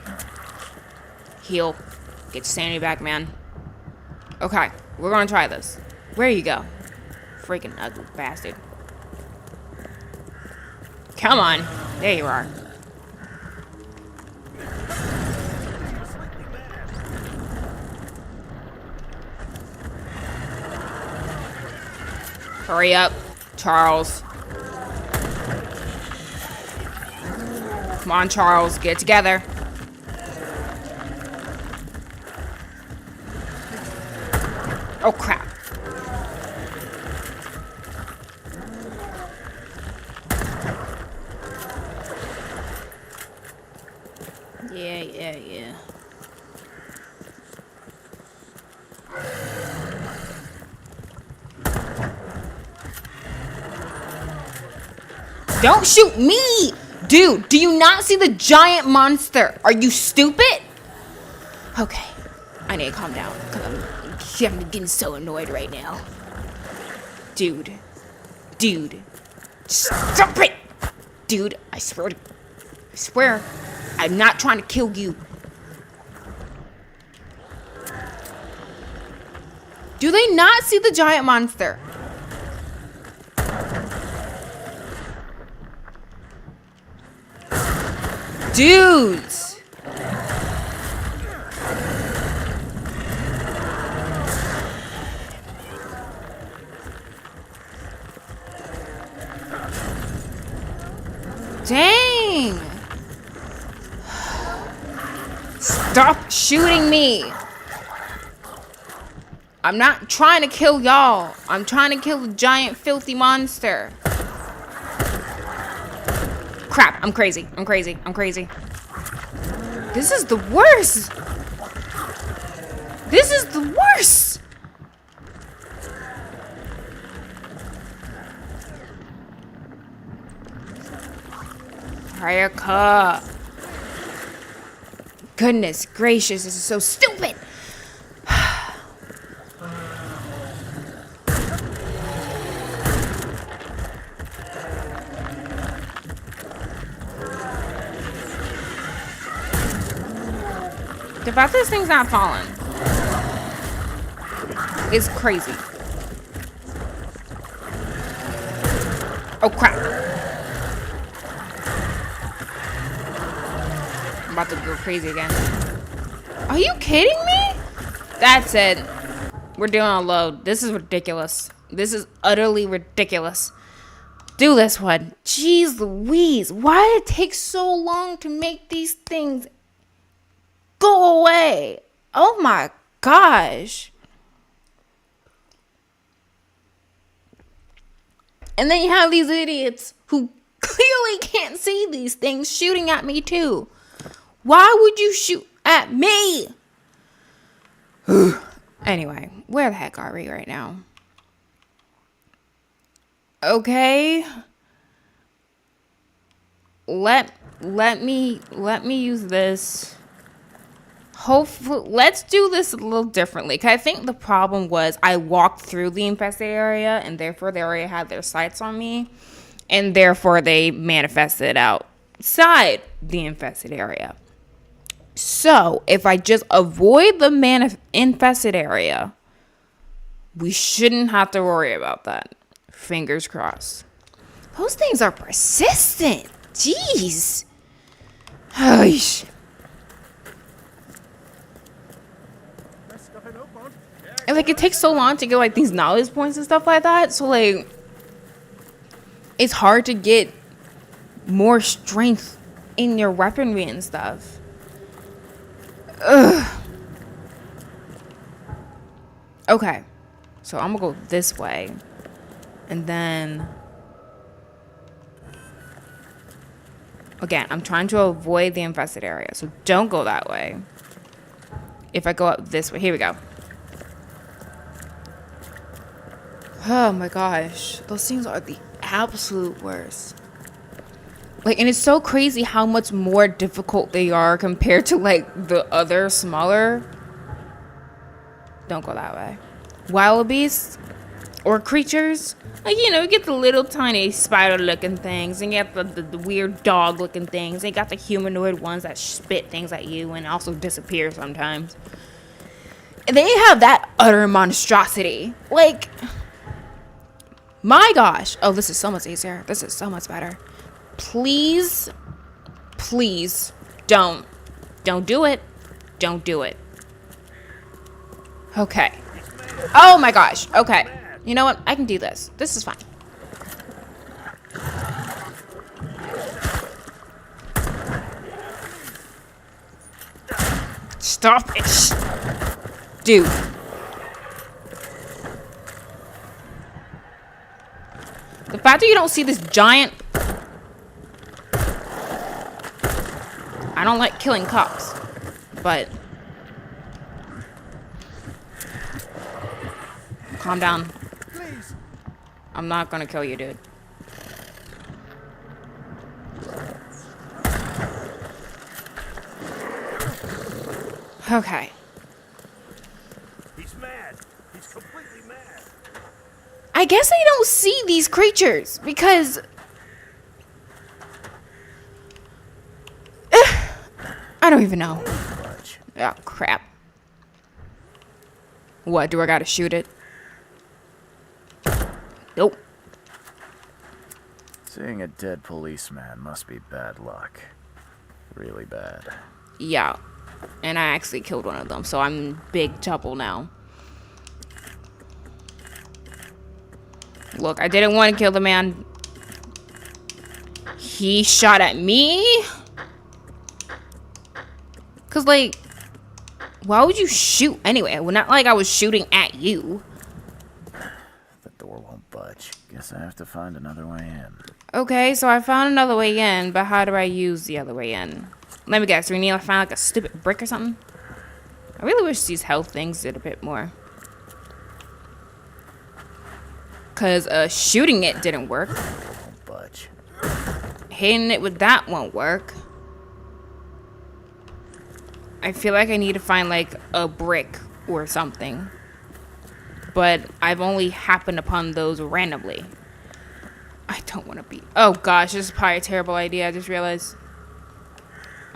Heal. Get your sanity back, man. Okay, we're gonna try this. Where you go? Freaking ugly bastard. Come on. There you are. Hurry up, Charles. Come on, Charles. Get it together. Oh, crap. Yeah. Don't shoot me! Dude, do you not see the giant monster? Are you stupid? Okay. I need to calm down, because I'm getting so annoyed right now. Dude. Stop it! Dude, I swear, I'm not trying to kill you. Do they not see the giant monster? Dudes! Dang! Stop shooting me! I'm not trying to kill y'all. I'm trying to kill the giant filthy monster. Crap, I'm crazy. This is the worst! This is the worst! Ayaka. Goodness gracious, this is so stupid! The fact this thing's not falling is crazy. Oh crap. I'm about to go crazy again. Are you kidding me? That's it. We're doing a load. This is ridiculous. This is utterly ridiculous. Do this one. Jeez Louise. Why did it take so long to make these things go away? Oh my gosh. And then you have these idiots who clearly can't see these things shooting at me too. Why would you shoot at me? Anyway, where the heck are we right now? Okay. Let me use this. Hopefully, let's do this a little differently. Cause I think the problem was I walked through the infested area, and therefore they already had their sights on me, and therefore they manifested outside the infested area. So if I just avoid the infested area, we shouldn't have to worry about that. Fingers crossed. Those things are persistent. Jeez. Aish. And like it takes so long to get like these knowledge points and stuff like that. So like it's hard to get more strength in your weaponry and stuff. Ugh. Okay. So I'm gonna go this way. And then again, I'm trying to avoid the infested area. So don't go that way. if I go up this way. Here we go. Oh my gosh. Those things are the absolute worst. Like, and it's so crazy how much more difficult they are compared to, like, the other smaller. Don't go that way. Wild beasts or creatures. Like, you know, you get the little tiny spider-looking things, and you get the weird dog-looking things. And you got the humanoid ones that spit things at you and also disappear sometimes. And they have that utter monstrosity. Like, my gosh. Oh, this is so much easier. This is so much better. Please, please don't do it. Don't do it. Okay. Oh my gosh. Okay. You know what? I can do this. This is fine. Stop it. Dude. The fact that you don't see this giant... I don't like killing cops, but... Calm down. Please. I'm not gonna kill you, dude. Okay. He's mad. He's completely mad. I guess I don't see these creatures because... I don't even know. Oh, crap. What, do I gotta shoot it? Nope. Seeing a dead policeman must be bad luck. Really bad. Yeah. And I actually killed one of them, so I'm in big trouble now. Look, I didn't want to kill the man. He shot at me? Because, like, why would you shoot anyway? Well, not like I was shooting at you. The door won't budge. Guess I have to find another way in. Okay, so I found another way in, but how do I use the other way in? Let me guess, we need to find like a stupid brick or something? I really wish these health things did a bit more. Because shooting it didn't work. Won't budge. Hitting it with that won't work. I feel like I need to find like a brick or something. But I've only happened upon those randomly. I don't want to be... Oh gosh, this is probably a terrible idea. I just realized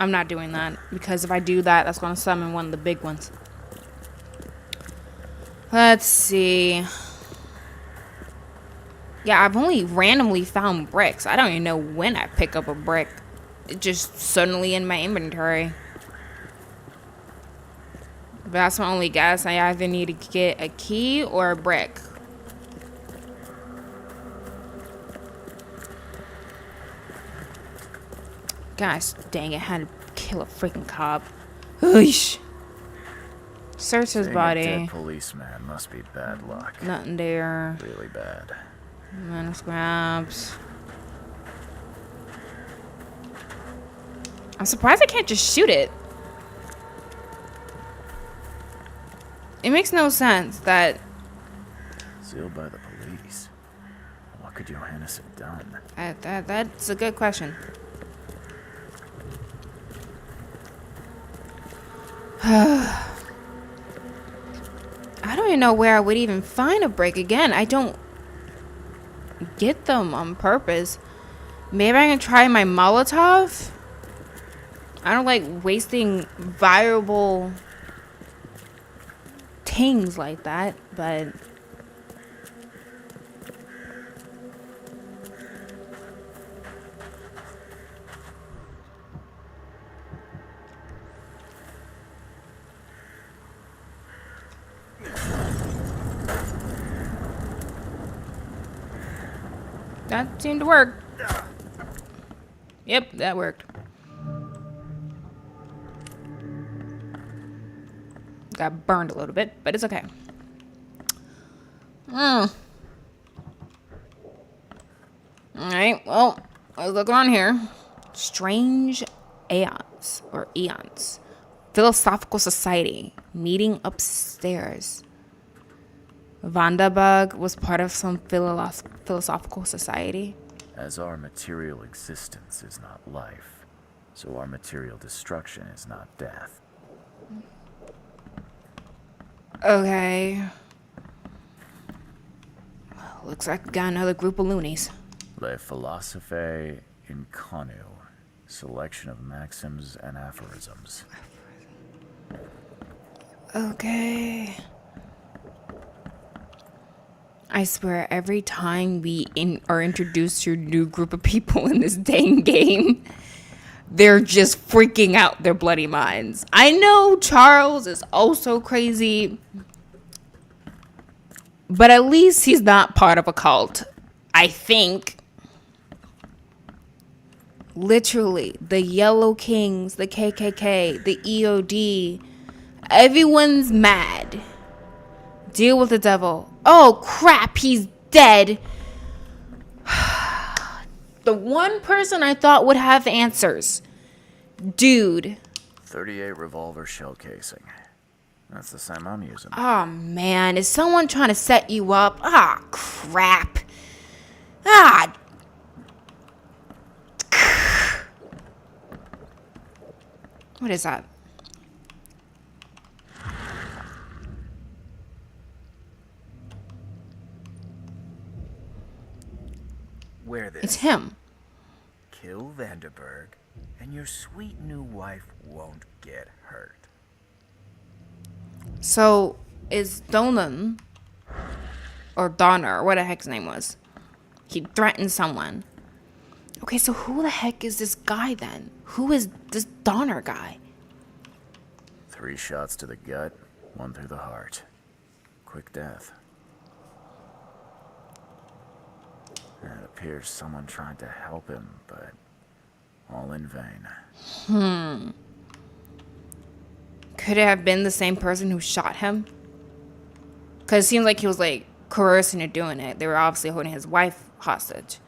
I'm not doing that. Because if I do that, that's going to summon one of the big ones. Let's see. Yeah, I've only randomly found bricks. I don't even know when I pick up a brick. It's just suddenly in my inventory. But that's my only guess. I either need to get a key or a brick. Gosh dang it, I had to kill a freaking cop. Oosh. Search his Seeing body. A dead policeman must be bad luck. Nothing there. Really bad. Man, scraps. I'm surprised I can't just shoot it. It makes no sense that... Sealed by the police. What could Johannes have done? That's a good question. I don't even know where I would even find a break again. I don't get them on purpose. Maybe I can try my Molotov? I don't like wasting viable things like that, but... That seemed to work. Yep, that worked. Got burned a little bit, but it's okay. Alright, well, let's look around here. Strange aeons, or eons. Philosophical Society. Meeting upstairs. Vanderberg was part of some philosophical society. As our material existence is not life, so our material destruction is not death. Okay. Looks like we got another group of loonies. Le Philosophe Inconu. Selection of maxims and aphorisms. Okay. I swear, every time we are introduced to a new group of people in this dang game, they're just freaking out their bloody minds. I know Charles is also crazy, but at least he's not part of a cult. I think. Literally, the Yellow Kings, the KKK, the EOD, everyone's mad. Deal with the devil. Oh crap, he's dead. The one person I thought would have answers. Dude. 38 revolver shell casing. That's the same I'm using. Oh man, is someone trying to set you up? Ah, crap. Ah. What is that? Wear this. It's him. Kill Vanderberg, and your sweet new wife won't get hurt. So, is Dolan, or Donner, or what the heck his name was, he threatened someone. Okay, so who the heck is this guy then? Who is this Donner guy? 3 shots to the gut, 1 through the heart. Quick death. It appears someone tried to help him, but all in vain. Could it have been the same person who shot him? Because it seems like he was like coercing her doing it. They were obviously holding his wife hostage.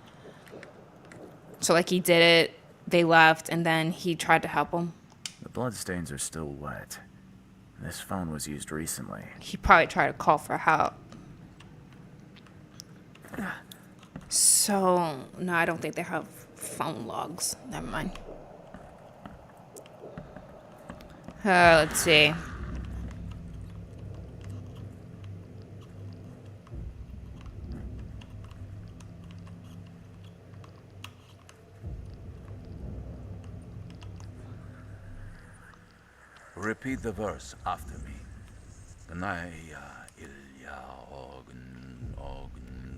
So like he did it, they left, and then he tried to help him. The bloodstains are still wet. This phone was used recently. He probably tried to call for help. So, no, I don't think they have phone logs. Never mind. Let's see. Repeat the verse after me. Benaya ilya ogun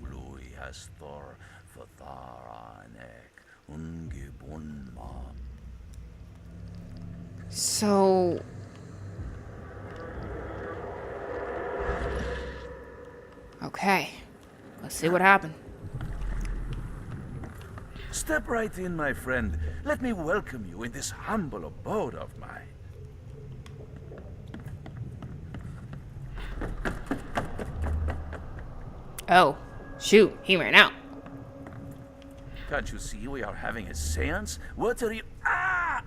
glui astor fatharanek ungibunma. So... Okay. Let's see what happened. Step right in, my friend. Let me welcome you in this humble abode of mine. Oh, shoot, he ran out. Can't you see we are having a seance? What are you... Ah!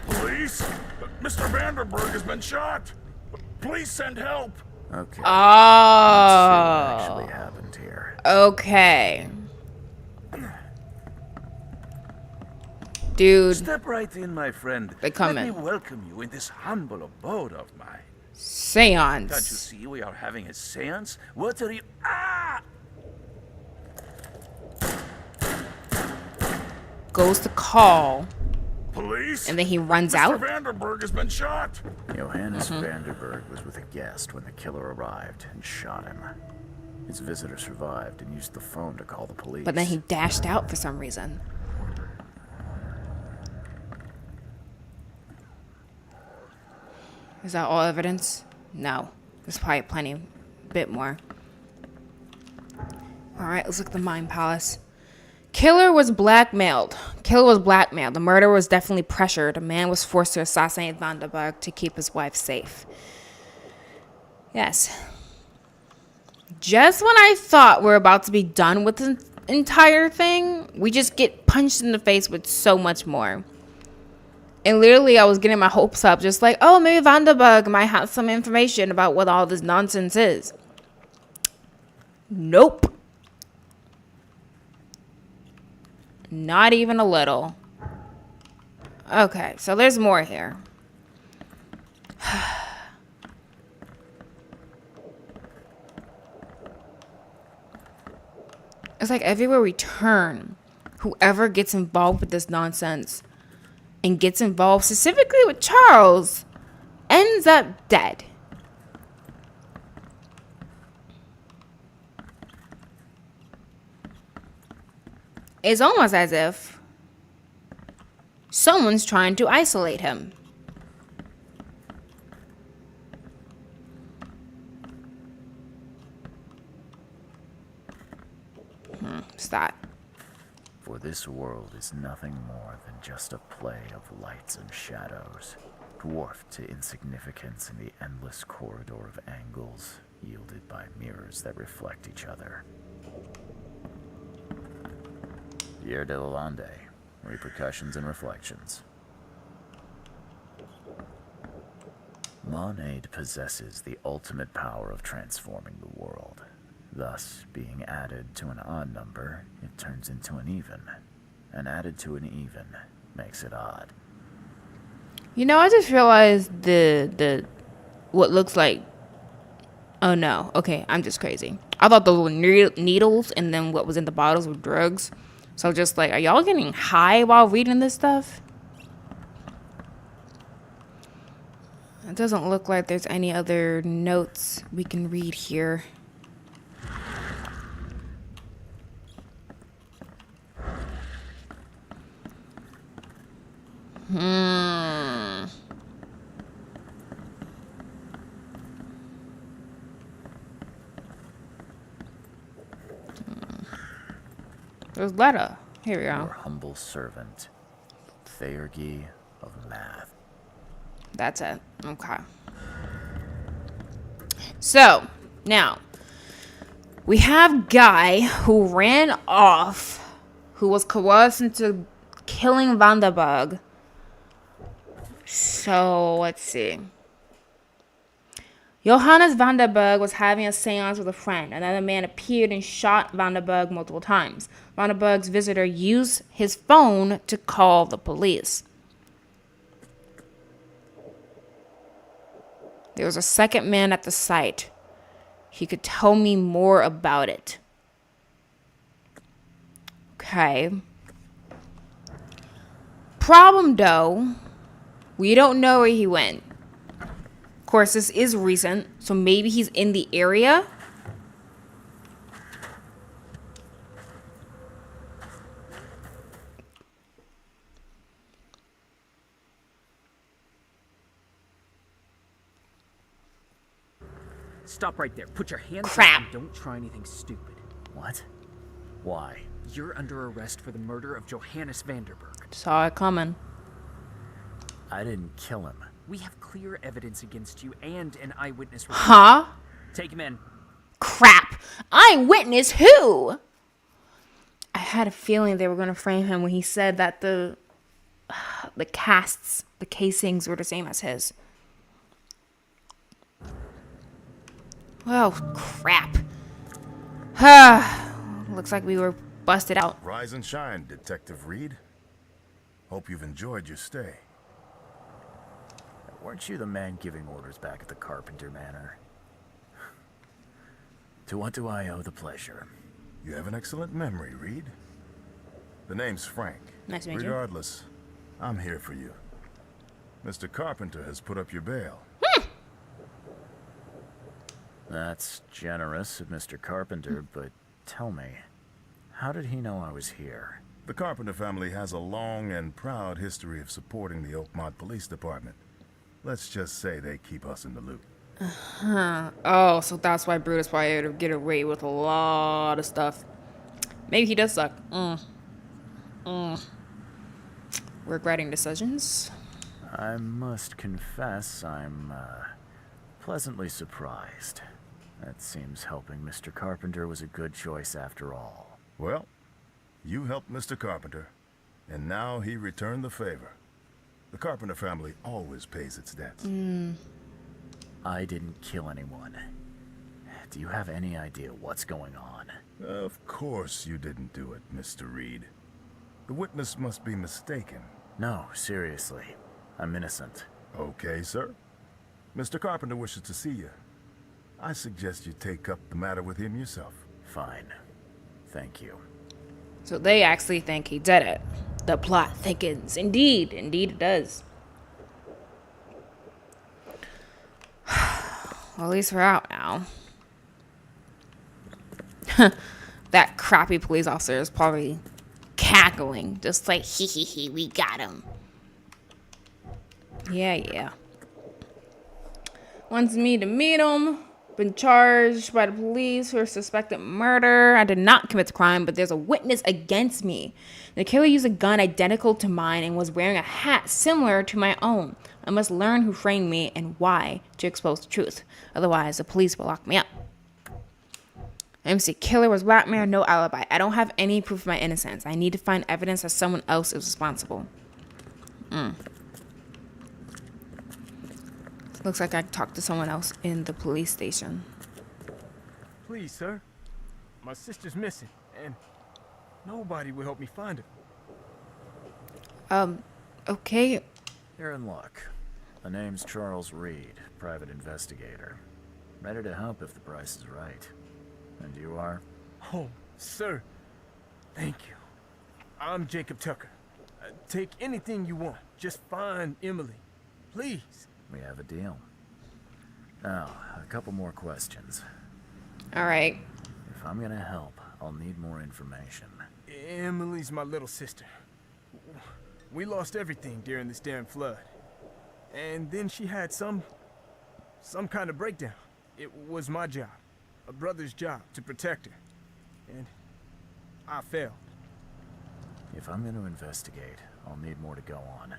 Police? Mr. Vanderberg has been shot. Please send help. Okay. Oh. What actually happened here? Okay. Dude, Step right in, my friend. They come Let in. me welcome you in this humble abode of mine. seance. Can't you see we are having a seance? What are you... Ah! Goes to call, Police? and then he runs Mr. out. Vanderberg has been shot. Johannes Vanderberg was with a guest when the killer arrived and shot him. His visitor survived and used the phone to call the police. But then he dashed out for some reason. Is that all evidence? No. There's probably plenty, bit more. Alright, let's look at the Mind Palace. Killer was blackmailed. The murderer was definitely pressured. A man was forced to assassinate Vanderberg to keep his wife safe. Yes. Just when I thought we're about to be done with the entire thing, we just get punched in the face with so much more. And literally, I was getting my hopes up, just like, oh, maybe Vanderburg might have some information about what all this nonsense is. Nope. Not even a little. Okay, so there's more here. It's like everywhere we turn, whoever gets involved with this nonsense and gets involved specifically with Charles ends up dead. It's almost as if someone's trying to isolate him. What's that? For this world is nothing more than just a play of lights and shadows, dwarfed to insignificance in the endless corridor of angles yielded by mirrors that reflect each other. Pierre de Lalande, Repercussions and Reflections. Monade possesses the ultimate power of transforming the world. Thus, being added to an odd number, it turns into an even. And added to an even makes it odd. You know, I just realized the what looks like. Oh no. Okay, I'm just crazy. I thought those were needles, and then what was in the bottles were drugs. So just like, are y'all getting high while reading this stuff? It doesn't look like there's any other notes we can read here. There's letter. Here we Your go. humble servant, Theurgy of Math. That's it. Okay. So, now, we have Guy who ran off, who was coerced into killing Vanderburg. So, let's see. Johannes Vanderburg was having a seance with a friend. Another man appeared and shot Vanderburg multiple times. Vanderburg's visitor used his phone to call the police. There was a second man at the site. He could tell me more about it. Okay. Problem though, we don't know where he went. Of course, this is recent, so maybe he's in the area. Stop right there. Put your hands Crap. up and don't try anything stupid. What? Why? You're under arrest for the murder of Johannes Vanderburg. Saw it coming. I didn't kill him. We have clear evidence against you and an eyewitness report. Huh? Take him in. Crap. Eyewitness who? I had a feeling they were going to frame him when he said that the casts, the casings were the same as his. Oh, crap. Looks like we were busted out. Rise and shine, Detective Reed. Hope you've enjoyed your stay. Weren't you the man giving orders back at the Carpenter Manor? To what do I owe the pleasure? You have an excellent memory, Reed. The name's Frank. Nice to meet you. Regardless, I'm here for you. Mr. Carpenter has put up your bail. That's generous of Mr. Carpenter, but tell me, how did he know I was here? The Carpenter family has a long and proud history of supporting the Oakmont Police Department. Let's just say they keep us in the loop. Oh, so that's why Brutus probably able to get away with a lot of stuff. Maybe he does suck. Regretting decisions. I must confess I'm pleasantly surprised. That seems helping Mr. Carpenter was a good choice after all. Well, you helped Mr. Carpenter, and now he returned the favor. The Carpenter family always pays its debts. I didn't kill anyone. Do you have any idea what's going on? Of course you didn't do it, Mr. Reed. The witness must be mistaken. No, seriously. I'm innocent. Okay, sir. Mr. Carpenter wishes to see you. I suggest you take up the matter with him yourself. Fine. Thank you. So they actually think he did it. The plot thickens. Indeed. Indeed it does. Well, at least we're out now. That crappy police officer is probably cackling. Just like, hee hee hee, we got him. Yeah. Wants me to meet him. Been charged by the police for suspected murder. I did not commit the crime, but there's a witness against me. The killer used a gun identical to mine and was wearing a hat similar to my own. I must learn who framed me and why to expose the truth. Otherwise, the police will lock me up. MC killer was black man, no alibi. I don't have any proof of my innocence. I need to find evidence that someone else is responsible. Looks like I talked to someone else in the police station. Please, sir. My sister's missing, and nobody will help me find her. Okay. You're in luck. The name's Charles Reed, private investigator. Ready to help if the price is right. And you are? Oh, sir. Thank you. I'm Jacob Tucker. Take anything you want. Just find Emily. Please. We have a deal. Now, a couple more questions. All right. If I'm gonna help, I'll need more information. Emily's my little sister. We lost everything during this damn flood. And then she had some kind of breakdown. It was my job, a brother's job, to protect her. And I failed. If I'm gonna investigate, I'll need more to go on.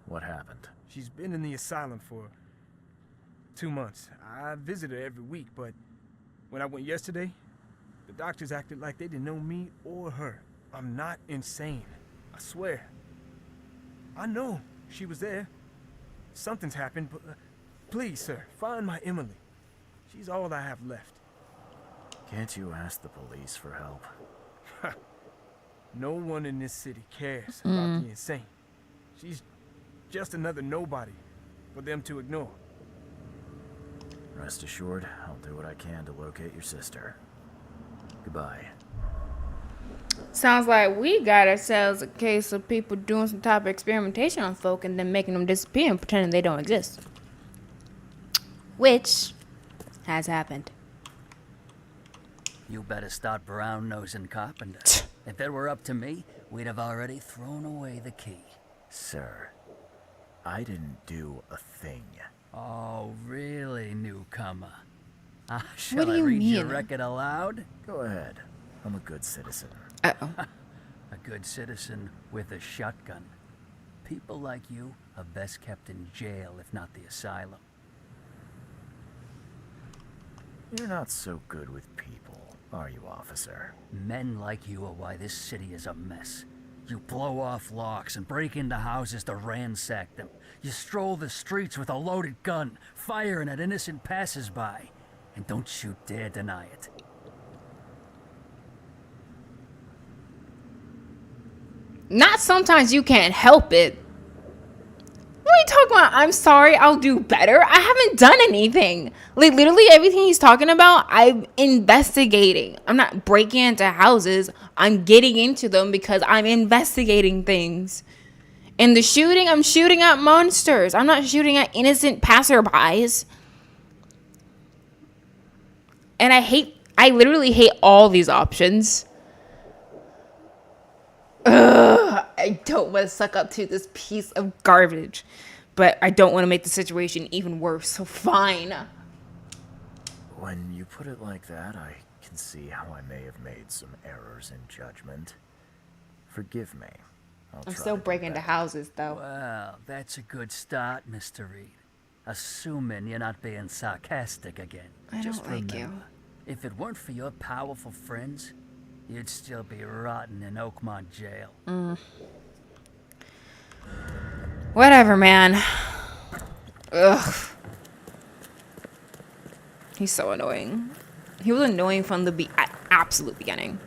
What happened? She's been in the asylum for 2 months. I visit her every week, but when I went yesterday, the doctors acted like they didn't know me or her. I'm not insane, I swear. I know she was there. Something's happened, but please, sir, find my Emily. She's all I have left. Can't you ask the police for help? No one in this city cares about the insane. She's just another nobody for them to ignore. Rest assured, I'll do what I can to locate your sister. Goodbye. Sounds like we got ourselves a case of people doing some type of experimentation on folk and then making them disappear and pretending they don't exist. Which has happened. You better start brown-nosing Carpenter. If it were up to me, we'd have already thrown away the key. Sir, I didn't do a thing. Oh, really, newcomer? Shall What do I you read your mean? record aloud? Go ahead. I'm a good citizen. Uh-oh. A good citizen with a shotgun. People like you are best kept in jail, if not the asylum. You're not so good with people, are you, officer? Men like you are why this city is a mess. You blow off locks and break into houses to ransack them. You stroll the streets with a loaded gun, firing at innocent passers-by. And don't you dare deny it. Not sometimes you can't help it. What are you talking about? I'm sorry, I'll do better. I haven't done anything. Like, literally everything he's talking about, I'm investigating. I'm not breaking into houses. I'm getting into them because I'm investigating things. In the shooting, I'm shooting at monsters. I'm not shooting at innocent passerbys. And I literally hate all these options. Ugh, I don't want to suck up to this piece of garbage, but I don't want to make the situation even worse, so fine. When you put it like that, I can see how I may have made some errors in judgment. Forgive me. I'm still breaking into houses, though. Well, that's a good start, Mr. Reed. Assuming you're not being sarcastic again. I Just don't like you. remember, if it weren't for your powerful friends, you'd still be rotting in Oakmont jail. Whatever, man. Ugh. He's so annoying. He was annoying from the absolute beginning.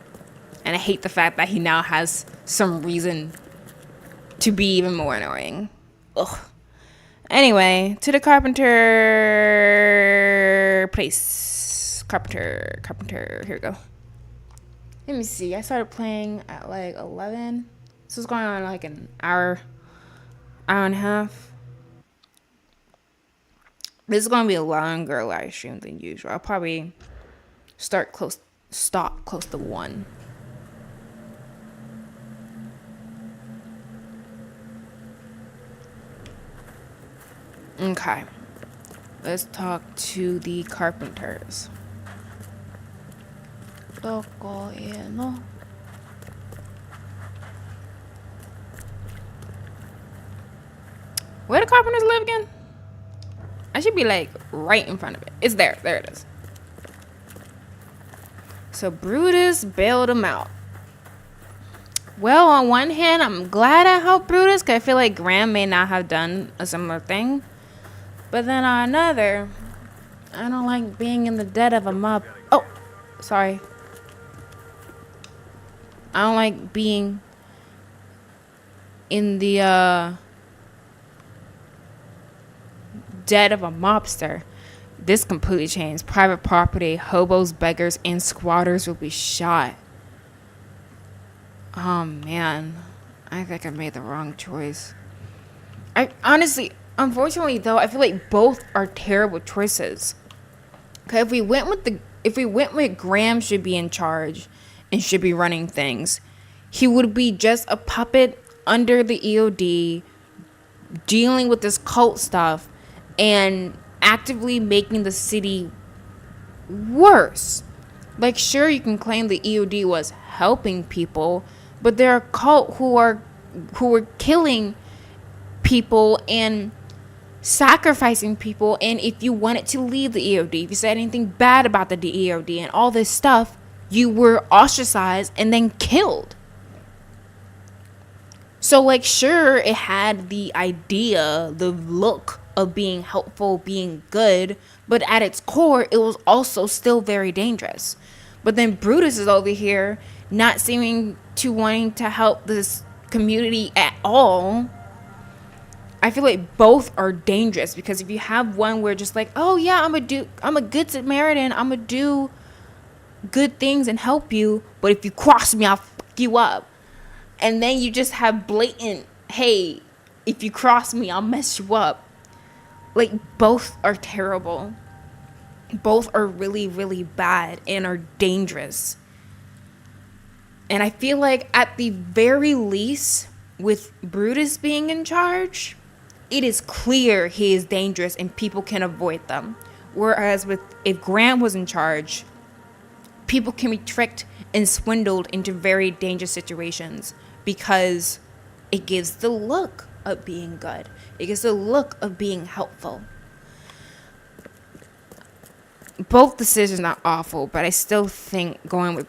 And I hate the fact that he now has some reason to be even more annoying. Ugh. Anyway, to the carpenter place. Carpenter. Here we go. Let me see. I started playing at like 11. This is going on like an hour and a half. This is going to be a longer live stream than usual. I'll probably stop close to 1. Okay. Let's talk to the carpenters. Where the carpenters live again? I should be like right in front of it. It's there. There it is. So Brutus bailed him out. Well, on one hand, I'm glad I helped Brutus because I feel like Graham may not have done a similar thing. But then on another, I don't like being in the dead of a mob. Oh, sorry. I don't like being in the dead of a mobster. This completely changed. Private property, hobos, beggars, and squatters will be shot. Oh man, I think I made the wrong choice. I honestly, unfortunately though, I feel like both are terrible choices. Okay, if we went with Graham should be in charge and should be running things, he would be just a puppet under the EOD, dealing with this cult stuff and actively making the city worse. Like, sure, you can claim the EOD was helping people, but there are cult who were killing people and sacrificing people. And if you wanted to leave the EOD, if you said anything bad about the EOD and all this stuff, you were ostracized and then killed. So, like, sure, it had the idea, the look of being helpful, being good, but at its core, it was also still very dangerous. But then Brutus is over here not seeming to wanting to help this community at all. I feel like both are dangerous, because if you have one where just like, oh yeah, I'm a good Samaritan, I'm gonna do good things and help you, but if you cross me, I'll fuck you up. And then you just have blatant, hey, if you cross me, I'll mess you up. Like, both are terrible. Both are really, really bad and are dangerous. And I feel like at the very least, with Brutus being in charge, it is clear he is dangerous and people can avoid them. Whereas if Graham was in charge, people can be tricked and swindled into very dangerous situations because it gives the look of being good. It gives the look of being helpful. Both decisions are awful, but I still think going with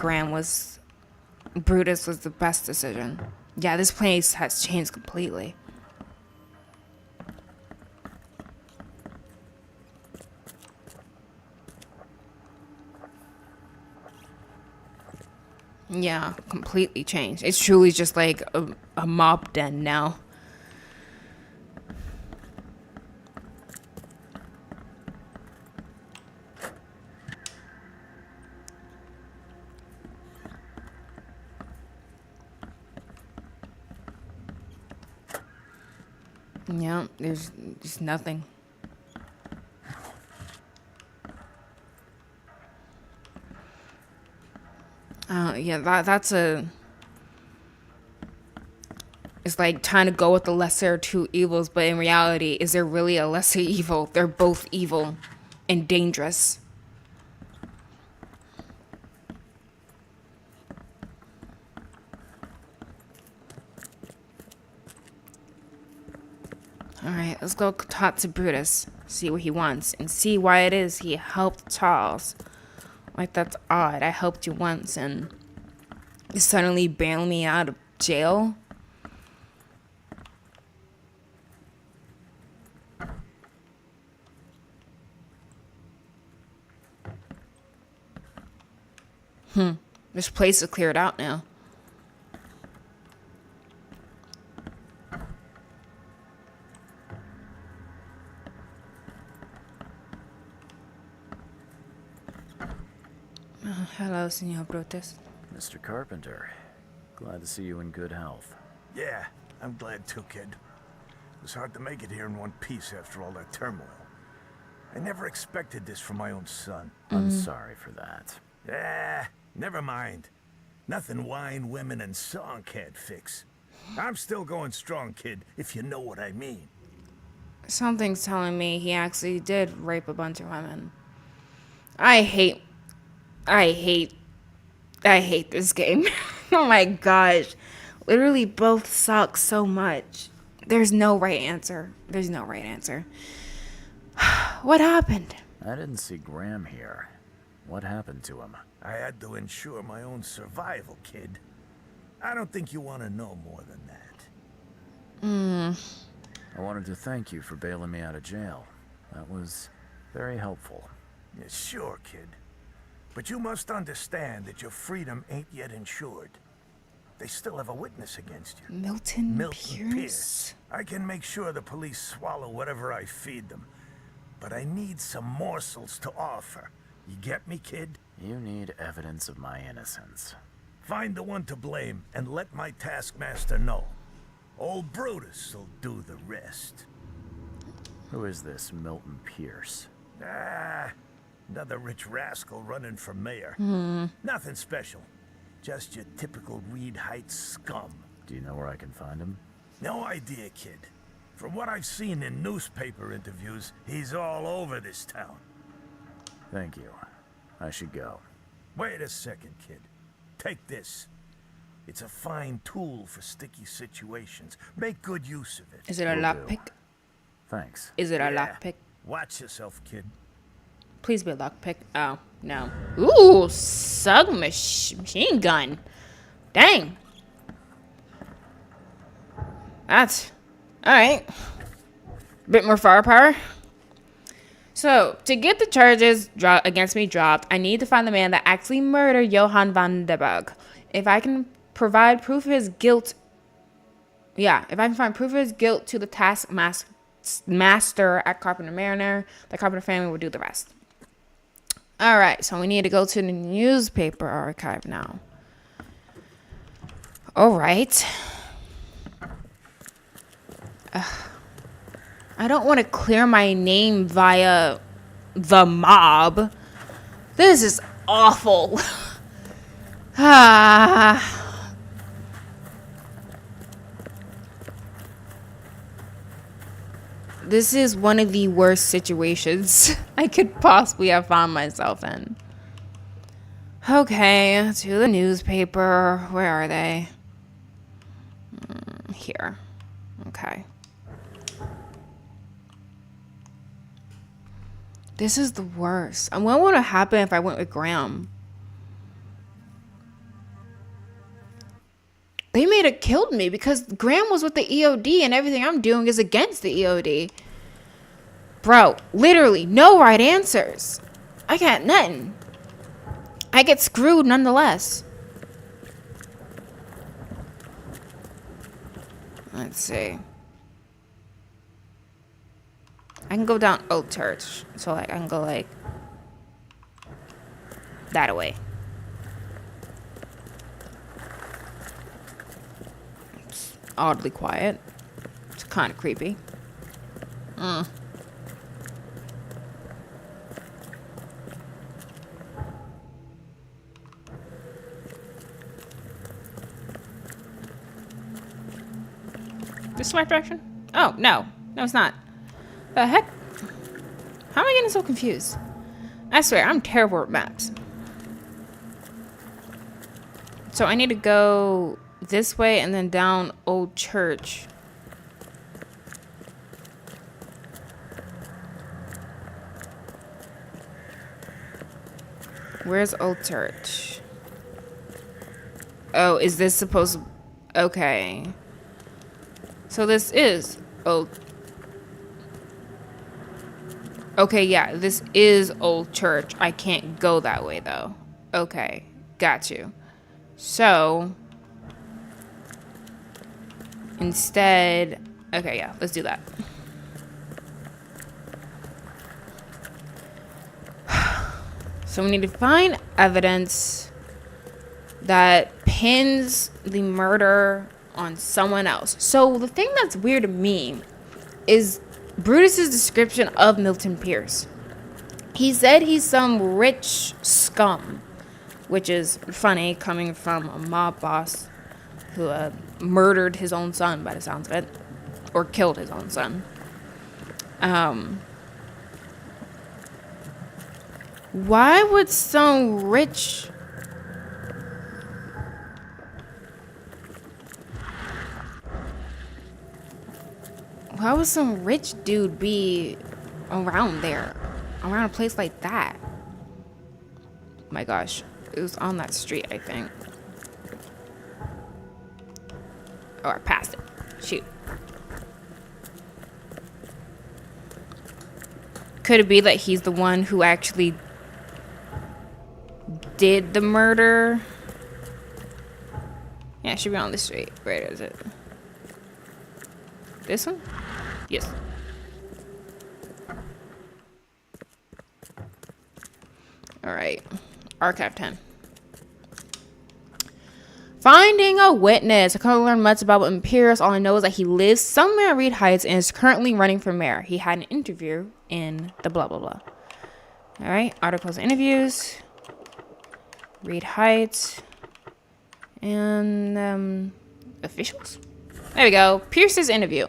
Brutus was the best decision. Yeah, this place has changed completely. Yeah, completely changed. It's truly just like a mob den now. Yeah, there's just nothing. Yeah, that's it's like trying to go with the lesser of two evils, but in reality, is there really a lesser evil? They're both evil and dangerous. Alright, let's go talk to Brutus, see what he wants, and see why it is he helped Charles. Like, that's odd. I helped you once, and you suddenly bail me out of jail? This place is cleared out now. Hello, Senor Brutus. Mr. Carpenter, glad to see you in good health. Yeah, I'm glad too, kid. It was hard to make it here in one piece after all that turmoil. I never expected this from my own son. I'm sorry for that. Never mind. Nothing wine, women, and song can't fix. I'm still going strong, kid, if you know what I mean. Something's telling me he actually did rape a bunch of women. I hate this game. Oh my gosh. Literally both suck so much. There's no right answer. There's no right answer. What happened? I didn't see Graham here. What happened to him? I had to ensure my own survival, kid. I don't think you want to know more than that. I wanted to thank you for bailing me out of jail. That was very helpful. Yeah, sure, kid. But you must understand that your freedom ain't yet insured. They still have a witness against you. Milton Pierce? I can make sure the police swallow whatever I feed them. But I need some morsels to offer. You get me, kid? You need evidence of my innocence. Find the one to blame and let my taskmaster know. Old Brutus will do the rest. Who is this Milton Pierce? Another rich rascal running for mayor. Nothing special. Just your typical Reed Heights scum. Do you know where I can find him? No idea, kid. From what I've seen in newspaper interviews, he's all over this town. Thank you. I should go. Wait a second, kid. Take this. It's a fine tool for sticky situations. Make good use of it. Is it a Will do. lockpick? Thanks. Is it a lockpick? Watch yourself, kid. Please be a lockpick. Oh, no. Ooh, machine gun. Dang. That's... Alright. Bit more firepower. So, to get the charges against me dropped, I need to find the man that actually murdered Johann van den Berg. If I can provide proof of his guilt... Yeah, if I can find proof of his guilt to the taskmaster at Carpenter Mariner, the Carpenter family will do the rest. Alright, so we need to go to the newspaper archive now. Alright. I don't want to clear my name via the mob. This is awful. This is one of the worst situations I could possibly have found myself in. Okay, to the newspaper. Where are they? Here. Okay. This is the worst. And what would have happened if I went with Graham? They may have killed me because Graham was with the EOD and everything I'm doing is against the EOD. Bro, literally, no right answers. I got nothing. I get screwed nonetheless. Let's see. I can go down Old Church. So, like, I can go, like, that way. It's oddly quiet. It's kind of creepy. This is the right direction? Oh, no. No, it's not. The heck? How am I getting so confused? I swear, I'm terrible at maps. So I need to go this way and then down Old Church. Where's Old Church? Oh, is this supposed to... Okay. So this is Old... Okay, yeah, this is Old Church. I can't go that way, though. Okay, Got you. So, instead... Okay, yeah, let's do that. So we need to find evidence that pins the murder on someone else. So the thing that's weird to me is Brutus's description of Milton Pierce. He said he's some rich scum, which is funny coming from a mob boss who murdered his own son by the sounds of it, or killed his own son. Why would some rich... Why would some rich dude be around there? Around a place like that? My gosh. It was on that street, I think. Oh, I passed it. Shoot. Could it be that he's the one who actually did the murder? Yeah, it should be on the street. Where is it? This one? Yes. Alright. Archive 10. Finding a witness. I couldn't learn much about Milton Pierce. All I know is that he lives somewhere in Reed Heights and is currently running for mayor. He had an interview in the blah blah blah. Alright. Articles and interviews. Reed Heights. And officials. There we go. Pierce's interview.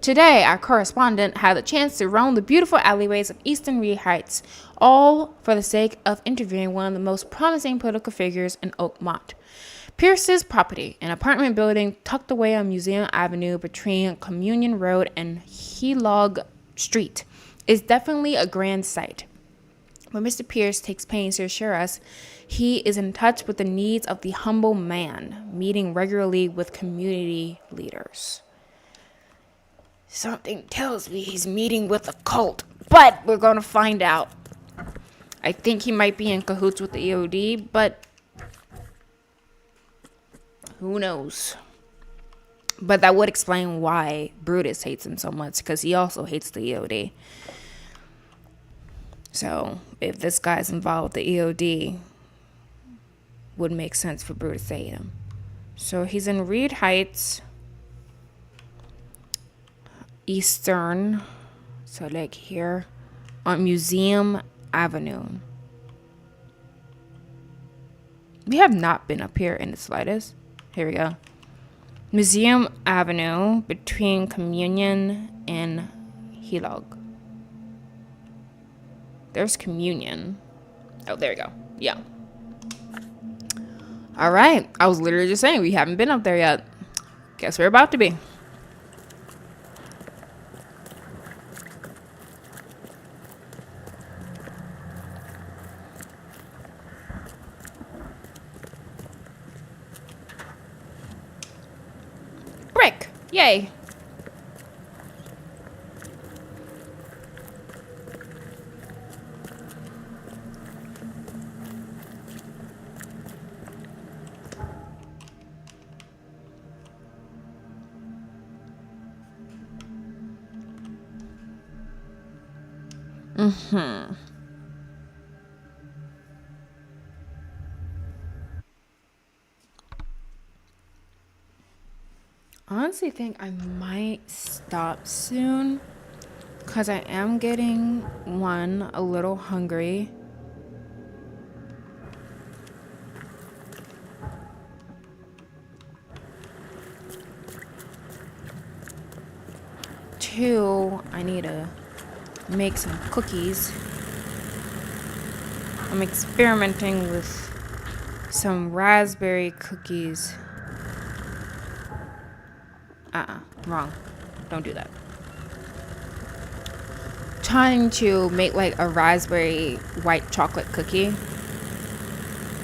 Today, our correspondent had the chance to roam the beautiful alleyways of Eastern Reed Heights, all for the sake of interviewing one of the most promising political figures in Oakmont. Pierce's property, an apartment building tucked away on Museum Avenue between Communion Road and Helog Street, is definitely a grand sight. But Mr. Pierce takes pains to assure us he is in touch with the needs of the humble man, meeting regularly with community leaders. Something tells me he's meeting with a cult, but we're going to find out. I think he might be in cahoots with the EOD, but who knows? But that would explain why Brutus hates him so much, because he also hates the EOD. So, if this guy's involved with the EOD, would make sense for Brutus to hate him. So, he's in Reed Heights, Eastern, so like here, on Museum Avenue. We have not been up here in the slightest. Here we go. Museum Avenue between Communion and Helog. There's Communion. Oh, there we go. Yeah. All right. I was literally just saying we haven't been up there yet. Guess we're about to be. Brick. Yay. Honestly think I might stop soon because I am getting a little hungry. Two, I need to make some cookies. I'm experimenting with some raspberry cookies. Wrong. Don't do that. Trying to make like a raspberry white chocolate cookie.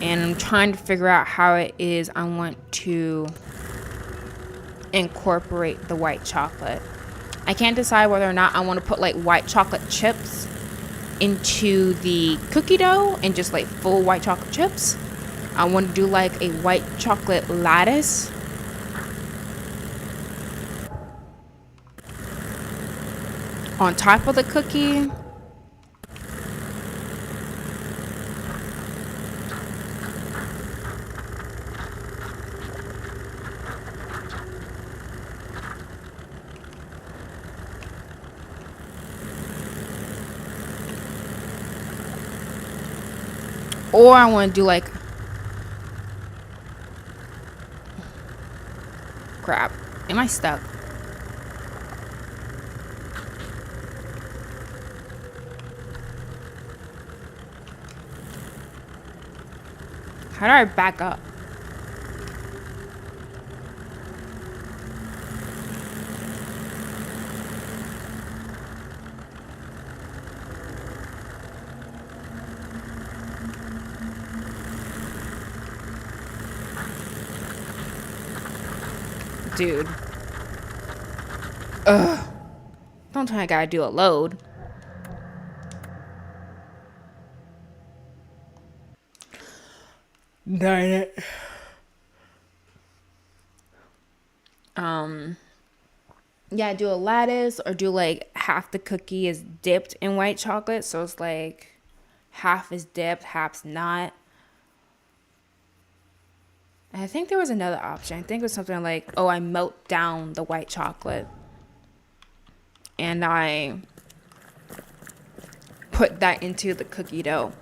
And I'm trying to figure out how it is I want to incorporate the white chocolate. I can't decide whether or not I want to put like white chocolate chips into the cookie dough and just like full white chocolate chips, I want to do like a white chocolate lattice. On top of the cookie. Or I want to do like, crap, am I stuck? How do I back up? Dude. Ugh. Don't tell me I gotta do a load. Darn it. Yeah, do a lattice or do like half the cookie is dipped in white chocolate. So it's like half is dipped, half's not. And I think there was another option. I think it was something like, oh, I melt down the white chocolate and I put that into the cookie dough.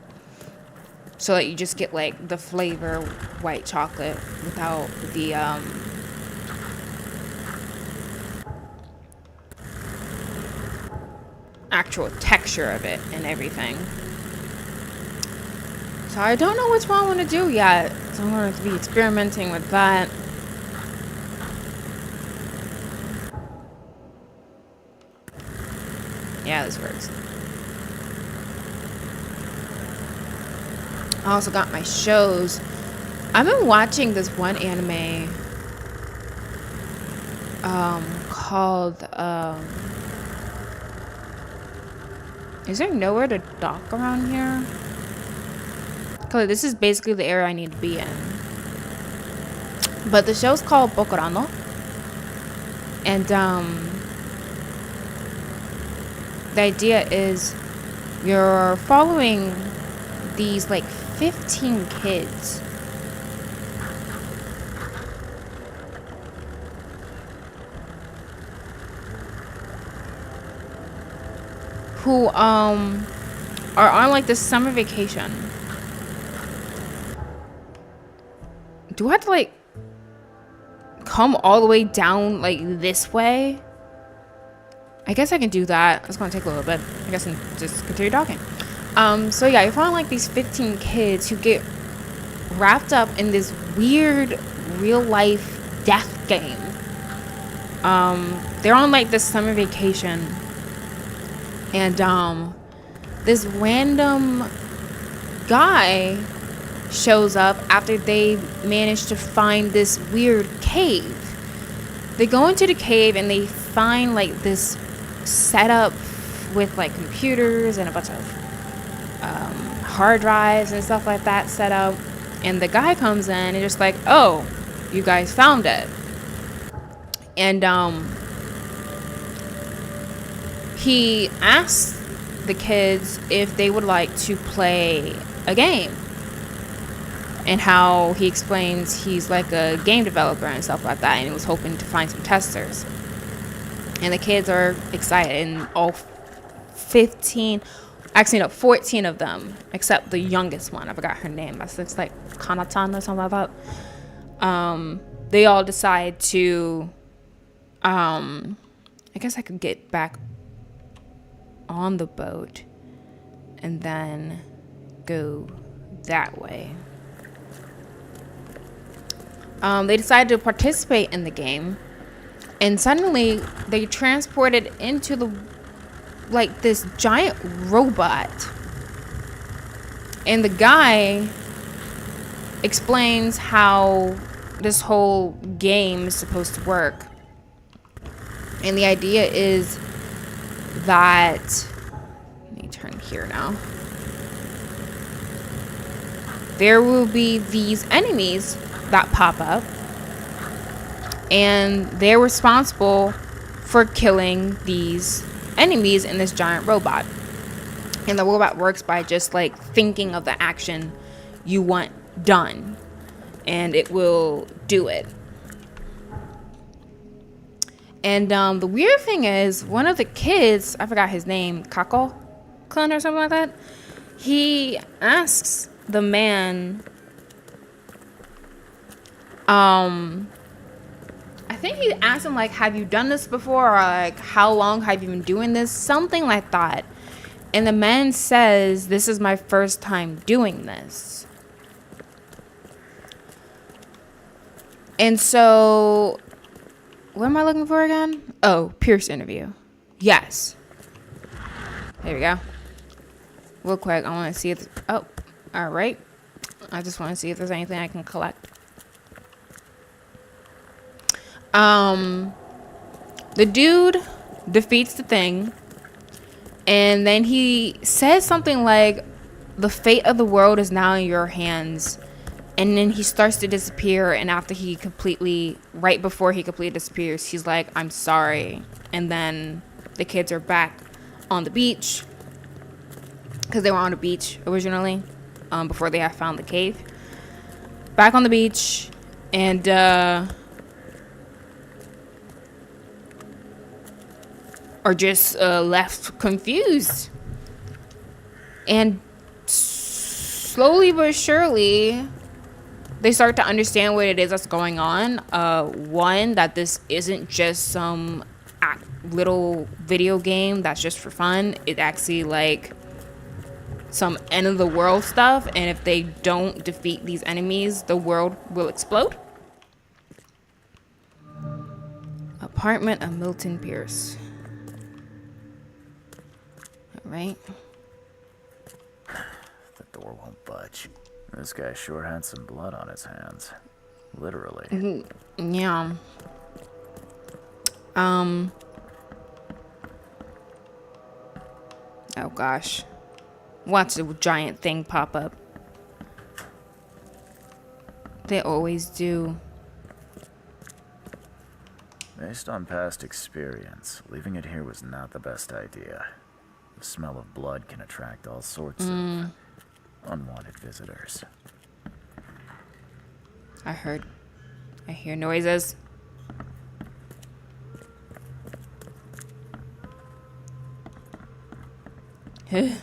So that you just get like the flavor white chocolate without the actual texture of it and everything. So I don't know which one I want to do yet. So I'm going to be experimenting with that. Yeah, this works. I also got my shows. I've been watching this one anime called is there nowhere to dock around here? Cause this is basically the area I need to be in. But the show's called Bokurano. And the idea is you're following these like 15 kids who are on like this summer vacation. Do I have to like come all the way down like this way? I guess I can do that. It's gonna take a little bit. I guess and just continue talking. So yeah, you're following like these 15 kids who get wrapped up in this weird real life death game. They're on like this summer vacation. And this random guy shows up after they manage to find this weird cave. They go into the cave and they find like this setup with like computers and a bunch of hard drives and stuff like that set up. And the guy comes in and just like, oh, you guys found it. And he asks the kids if they would like to play a game. And how he explains he's like a game developer and stuff like that, and he was hoping to find some testers. And the kids are excited, and all 14 of them, except the youngest one, I forgot her name, it's like Kanatan or something like that. They all decide to, I guess I could get back on the boat and then go that way. They decided to participate in the game, and suddenly they transported into the like this giant robot, and the guy explains how this whole game is supposed to work. And the idea is that, let me turn here now. there will be these enemies that pop up, and they're responsible for killing these enemies in this giant robot. And the robot works by just like thinking of the action you want done, and it will do it. And the weird thing is, one of the kids, I forgot his name, Kako-kun or something like that, he asks the man, I think he asked him, like, have you done this before? Or, like, how long have you been doing this? Something like that. And the man says, this is my first time doing this. And so, what am I looking for again? Oh, Pierce interview. Yes. There we go. Real quick, I want to see if... Oh, all right. I just want to see if there's anything I can collect. The dude defeats the thing, and then he says something like, the fate of the world is now in your hands. And then he starts to disappear, and after he completely, right before he completely disappears, he's like, I'm sorry. And then the kids are back on the beach, because they were on the beach originally, before they had found the cave. Back on the beach, and are just left confused. And slowly but surely, they start to understand what it is that's going on. One, that this isn't just some little video game that's just for fun. It's actually like some end of the world stuff, and if they don't defeat these enemies, the world will explode. Apartment of Milton Pierce. All right. The door won't budge. This guy sure had some blood on his hands. Literally. Yeah. Oh gosh. Watch the giant thing pop up. They always do. Based on past experience, leaving it here was not the best idea. The smell of blood can attract all sorts of unwanted visitors. I hear noises. This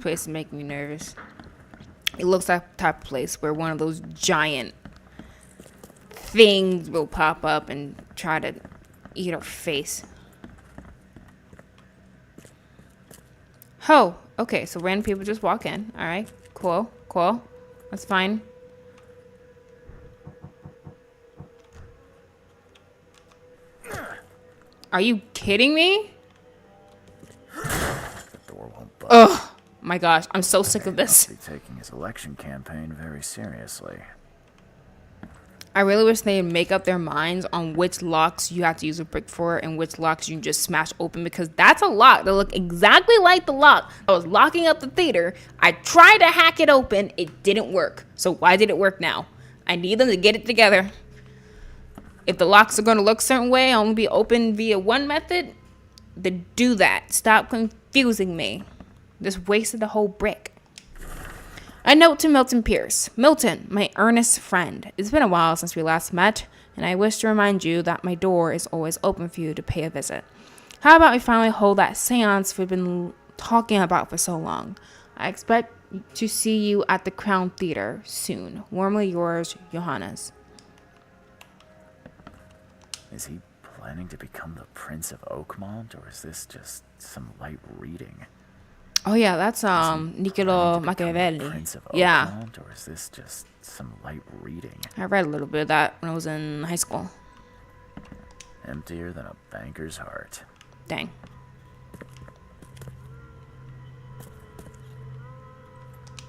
place is making me nervous. It looks like the type of place where one of those giant things will pop up and try to eat our face. Oh, okay, so random people just walk in. All right, cool. That's fine. Are you kidding me? The door won't budge. Oh my gosh, I'm so sick of this. He's taking his election campaign very seriously. I really wish they'd make up their minds on which locks you have to use a brick for and which locks you can just smash open, because that's a lock that look exactly like the lock I was locking up the theater. I tried to hack it open. It didn't work. So why did it work now? I need them to get it together. If the locks are going to look a certain way, only be open via one method, then do that. Stop confusing me. Just wasted the whole brick. A note to Milton Pierce. Milton, my earnest friend. It's been a while since we last met, and I wish to remind you that my door is always open for you to pay a visit. How about we finally hold that seance we've been talking about for so long? I expect to see you at the Crown Theater soon. Warmly yours, Johannes. Is he planning to become the Prince of Oakmont, or is this just some light reading? Oh yeah, that's Niccolo Machiavelli. Prince of Yeah. Oakmont, or is this just some light reading? I read a little bit of that when I was in high school. Emptier than a banker's heart. Dang.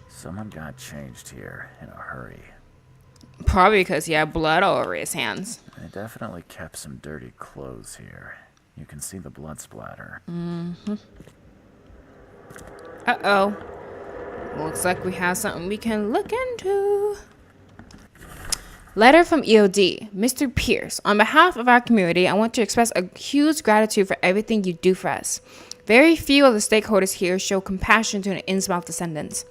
Someone got changed here in a hurry. Probably because he had blood all over his hands. They definitely kept some dirty clothes here. You can see the blood splatter. Uh-oh. Looks like we have something we can look into. Letter from EOD. Mr. Pierce, on behalf of our community, I want to express a huge gratitude for everything you do for us. Very few of the stakeholders here show compassion to the Innsmouth descendants,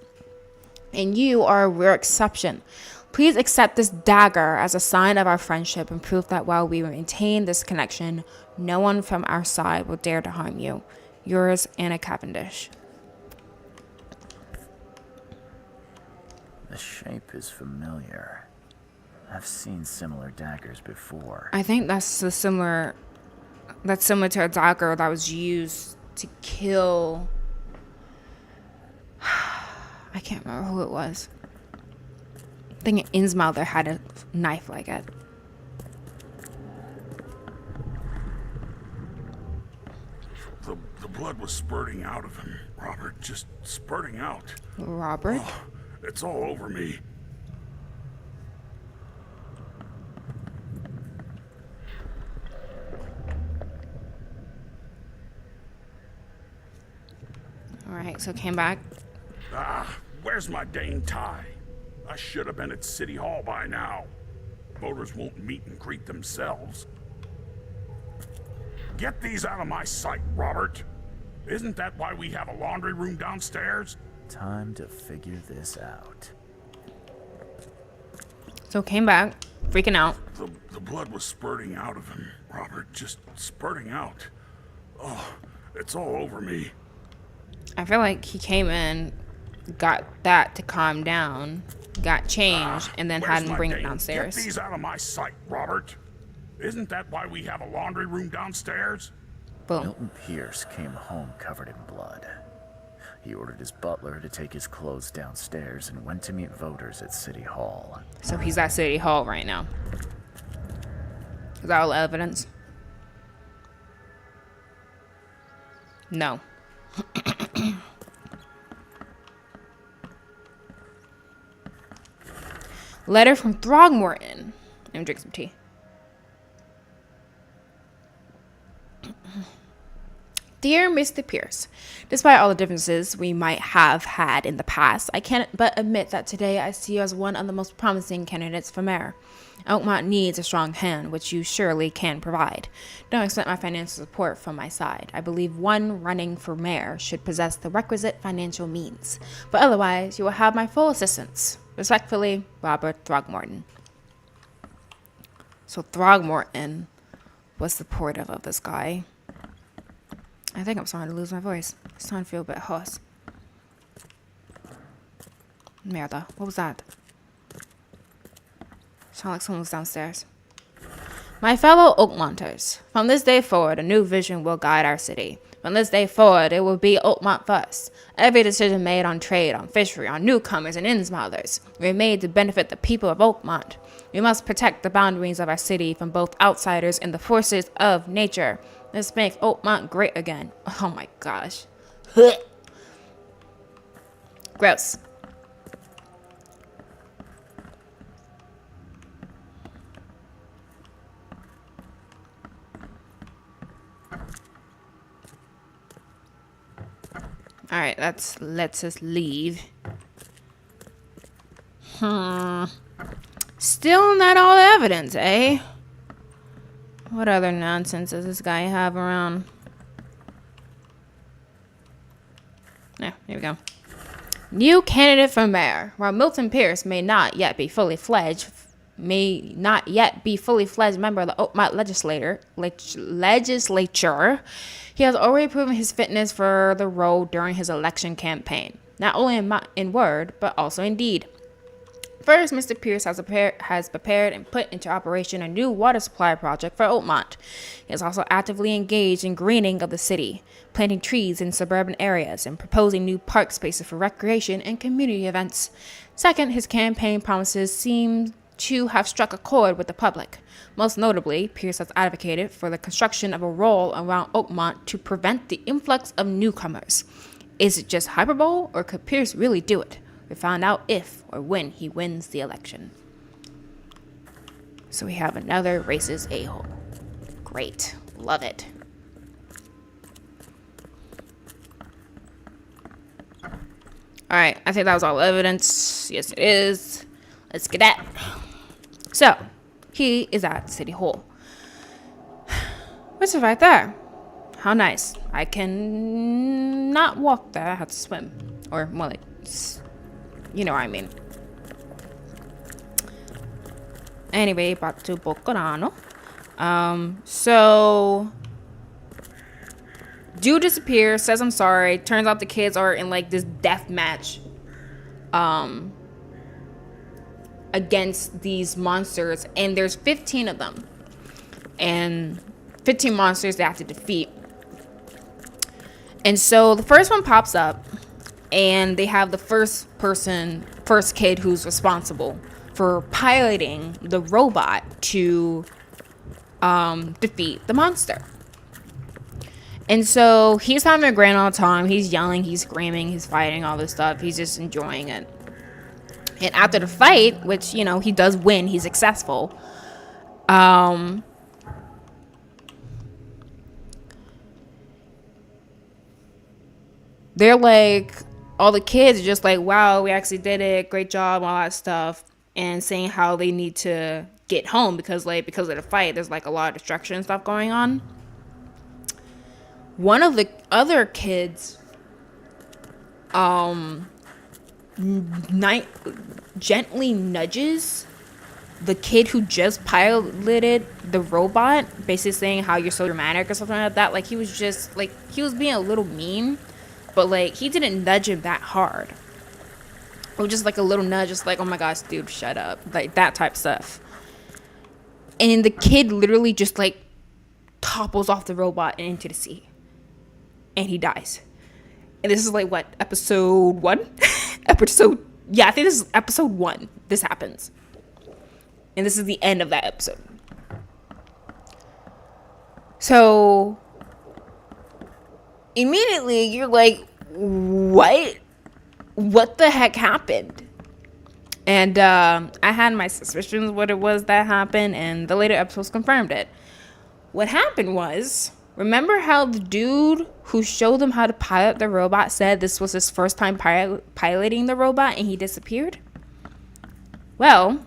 and you are a rare exception. Please accept this dagger as a sign of our friendship and proof that while we maintain this connection, no one from our side will dare to harm you. Yours, Anna Cavendish. The shape is familiar. I've seen similar daggers before. I think that's similar to a dagger that was used to kill. I can't remember who it was. I think Innsmouth had a knife like it. The blood was spurting out of him, Robert. Just spurting out. Robert? Oh, it's all over me. Alright, so came back. Where's my dang tie? I should have been at City Hall by now. Voters won't meet and greet themselves. Get these out of my sight, Robert. Isn't that why we have a laundry room downstairs? Time to figure this out. So came back, freaking out. The blood was spurting out of him, Robert. Just spurting out. Oh, it's all over me. I feel like he came in, got that to calm down, got changed, and then had him bring it downstairs. Get these out of my sight, Robert. Isn't that why we have a laundry room downstairs? Boom. Milton Pierce came home covered in blood. He ordered his butler to take his clothes downstairs and went to meet voters at City Hall. So he's at City Hall right now. Is that all the evidence? No. Letter from Throgmorton. Let me drink some tea. Dear Mr. Pierce, despite all the differences we might have had in the past, I can't but admit that today I see you as one of the most promising candidates for mayor. Oakmont needs a strong hand, which you surely can provide. Don't expect my financial support from my side. I believe one running for mayor should possess the requisite financial means, but otherwise you will have my full assistance. Respectfully, Robert Throgmorton. So Throgmorton was supportive of this guy. I think I'm starting to lose my voice. It's starting to feel a bit hoarse. Merda, what was that? Sound like someone was downstairs. My fellow Oakmonters, from this day forward, a new vision will guide our city. From this day forward, it will be Oakmont first. Every decision made on trade, on fishery, on newcomers and Innsmouthers will be made to benefit the people of Oakmont. We must protect the boundaries of our city from both outsiders and the forces of nature. Let's make Oakmont great again. Oh my gosh. Gross. Alright, let's just leave. Still not all the evidence, eh? What other nonsense does this guy have around? Yeah, here we go. New candidate for mayor. While Milton Pierce may not yet be fully fledged member of the Oakmont legislature, he has already proven his fitness for the role during his election campaign, not only in word, but also in deed. First, Mr. Pierce has prepared and put into operation a new water supply project for Oakmont. He is also actively engaged in greening of the city, planting trees in suburban areas, and proposing new park spaces for recreation and community events. Second, his campaign promises seem to have struck a chord with the public. Most notably, Pierce has advocated for the construction of a wall around Oakmont to prevent the influx of newcomers. Is it just hyperbole, or could Pierce really do it? We found out if or when he wins the election. So we have another racist a-hole. Great. Love it. Alright, I think that was all evidence. Yes, it is. Let's get that. So, he is at City Hall. Which is right there. How nice. I can not walk there. I have to swim. Or, more like, you know what I mean. Anyway, back to Bocorano. So dude disappears, says I'm sorry. Turns out the kids are in like this death match against these monsters, and there's 15 of them. And 15 monsters they have to defeat. And so the first one pops up, and they have the first kid who's responsible for piloting the robot to defeat the monster. And so he's having a grand old time. He's yelling, he's screaming, he's fighting, all this stuff. He's just enjoying it. And after the fight, which, you know, he does win, he's successful. They're like, all the kids are just like, wow, we actually did it, great job, all that stuff. And saying how they need to get home because of the fight, there's like a lot of destruction and stuff going on. One of the other kids gently nudges the kid who just piloted the robot, basically saying how you're so dramatic or something like that. Like, he was just like, he was being a little mean, but like, he didn't nudge him that hard. It was just like a little nudge, just like, oh my gosh, dude, shut up, like that type stuff. And the kid literally just like topples off the robot and into the sea, and he dies. And this is like what, episode 1? I think this is episode 1. This happens, and this is the end of that episode. So immediately you're like, what the heck happened? And I had my suspicions what it was that happened, and the later episodes confirmed it. What happened was, remember how the dude who showed them how to pilot the robot said this was his first time piloting the robot and he disappeared? Well,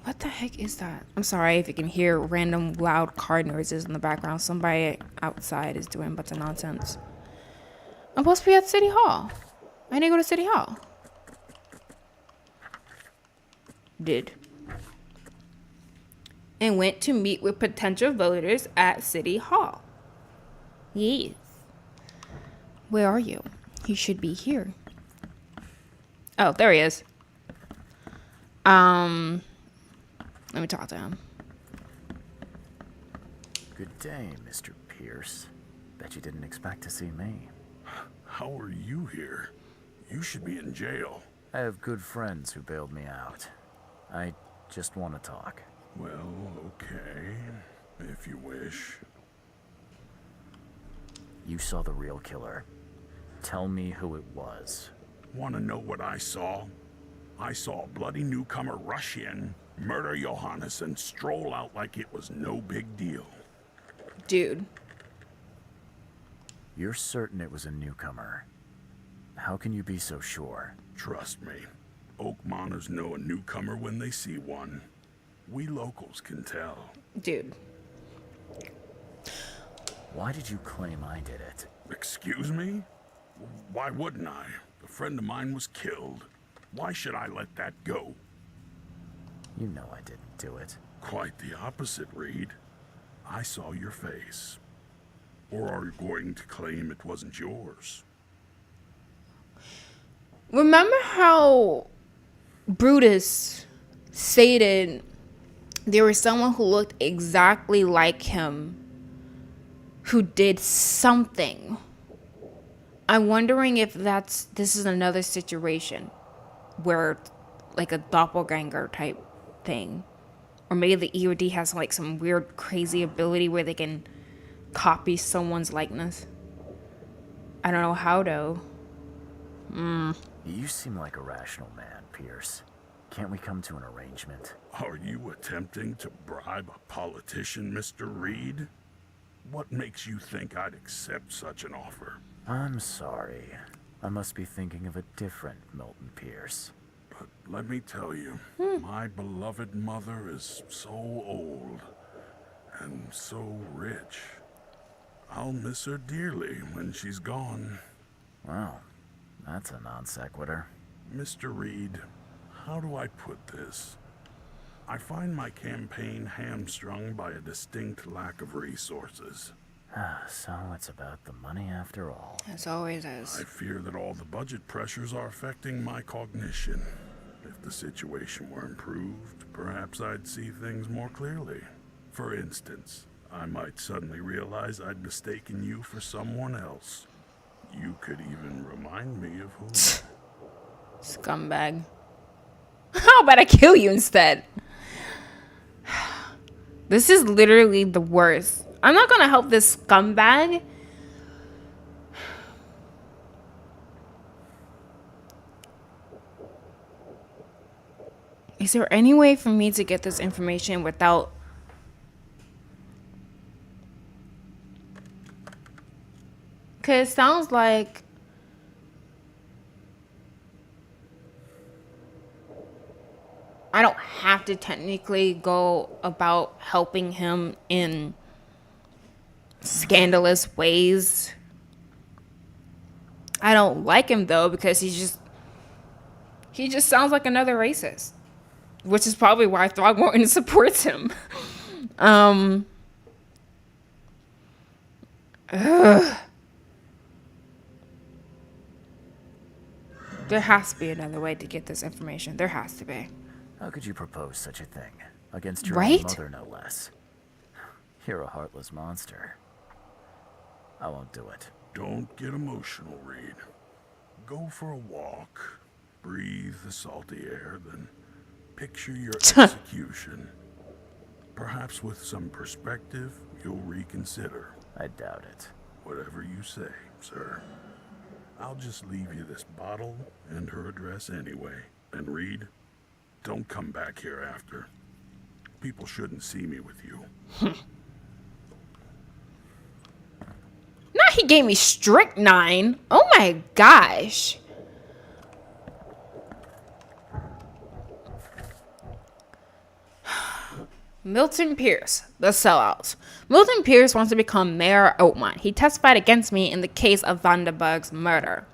what the heck is that? I'm sorry if you can hear random loud car noises in the background. Somebody outside is doing a bunch of nonsense. I'm supposed to be at City Hall. I didn't go to City Hall. Did. And went to meet with potential voters at City Hall. Yes. Where are you? He should be here. Oh, there he is. Let me talk to him. Good day, Mr. Pierce. Bet you didn't expect to see me. How are you here? You should be in jail. I have good friends who bailed me out. I just want to talk. Well, okay, if you wish. You saw the real killer. Tell me who it was. Want to know what I saw? I saw a bloody newcomer rush in, murder Johannes, and stroll out like it was no big deal. Dude. You're certain it was a newcomer. How can you be so sure? Trust me, Oakmoners know a newcomer when they see one. We locals can tell. Dude. Why did you claim I did it? Excuse me? Why wouldn't I? A friend of mine was killed. Why should I let that go? You know I didn't do it. Quite the opposite, Reed. I saw your face. Or are you going to claim it wasn't yours? Remember how Brutus stated there was someone who looked exactly like him who did something? I'm wondering if this is another situation where like a doppelganger type thing. Or maybe the EOD has like some weird crazy ability where they can copy someone's likeness. I don't know how though. You seem like a rational man, Pierce. Can't we come to an arrangement? Are you attempting to bribe a politician, Mr. Reed? What makes you think I'd accept such an offer? I'm sorry. I must be thinking of a different Milton Pierce. But let me tell you, my beloved mother is so old and so rich. I'll miss her dearly when she's gone. Well, that's a non sequitur. Mr. Reed, how do I put this? I find my campaign hamstrung by a distinct lack of resources. So it's about the money after all. As always is. I fear that all the budget pressures are affecting my cognition. If the situation were improved, perhaps I'd see things more clearly. For instance, I might suddenly realize I'd mistaken you for someone else. You could even remind me of who. Scumbag. How about I kill you instead? This is literally the worst. I'm not gonna help this scumbag. Is there any way for me to get this information without... Because it sounds like... I don't have to technically go about helping him in scandalous ways. I don't like him though because he just sounds like another racist, which is probably why Throgmorton supports him. There has to be another way to get this information. There has to be. How could you propose such a thing? Against your Right? own mother, no less. You're a heartless monster. I won't do it. Don't get emotional, Reed. Go for a walk, breathe the salty air, then picture your execution. Perhaps with some perspective, you'll reconsider. I doubt it. Whatever you say, sir. I'll just leave you this bottle and her address anyway. And Reed, don't come back here after. People shouldn't see me with you. Now he gave me strychnine. Oh my gosh. Milton Pierce, the sellout. Milton Pierce wants to become Mayor of Oakmont. He testified against me in the case of Vanderburg's murder.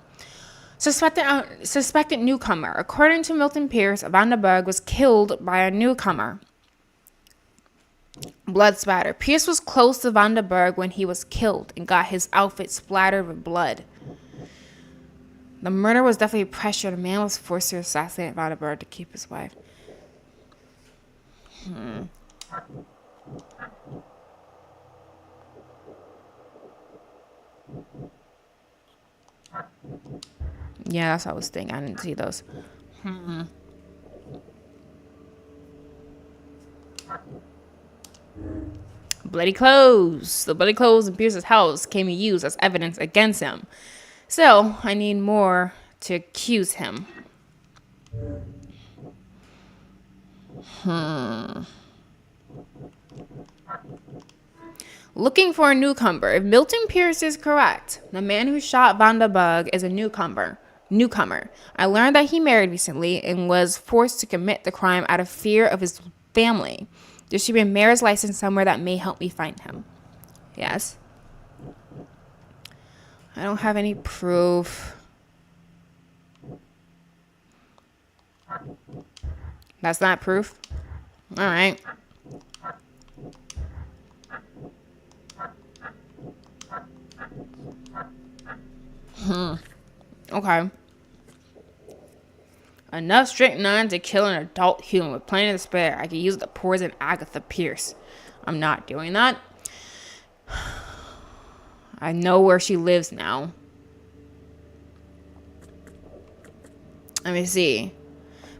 Suspected newcomer. According to Milton Pierce, Vanderburg was killed by a newcomer. Blood spatter. Pierce was close to Vanderburg when he was killed and got his outfit splattered with blood. The murder was definitely pressure. The man was forced to assassinate Vanderburg to keep his wife. Yeah, that's what I was thinking. I didn't see those. Bloody clothes. The bloody clothes in Pierce's house can be used as evidence against him. So, I need more to accuse him. Looking for a newcomer. If Milton Pierce is correct, the man who shot Vanderburg is a newcomer. I learned that he married recently and was forced to commit the crime out of fear of his family. There should be a mayor's license somewhere that may help me find him. Yes. I don't have any proof. That's not proof? All right. Okay. Enough strychnine to kill an adult human with plenty to spare. I could use the poison Agatha Pierce. I'm not doing that. I know where she lives now. Let me see.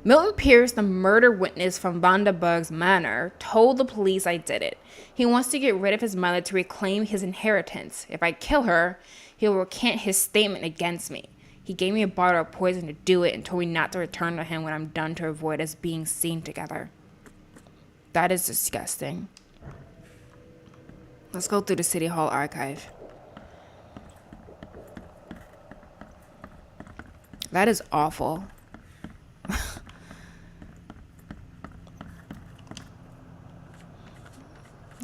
Milton Pierce, the murder witness from Vanderburg's manor, told the police I did it. He wants to get rid of his mother to reclaim his inheritance. If I kill her, he will recant his statement against me. He gave me a bottle of poison to do it and told me not to return to him when I'm done to avoid us being seen together. That is disgusting. Let's go through the City Hall archive. That is awful.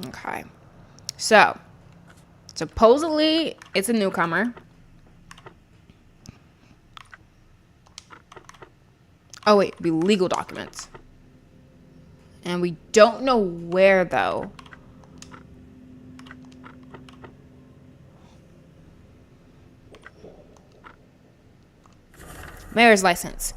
Okay. So, supposedly, it's a newcomer. Oh, wait. Be legal documents. And we don't know where, though. Mayor's license.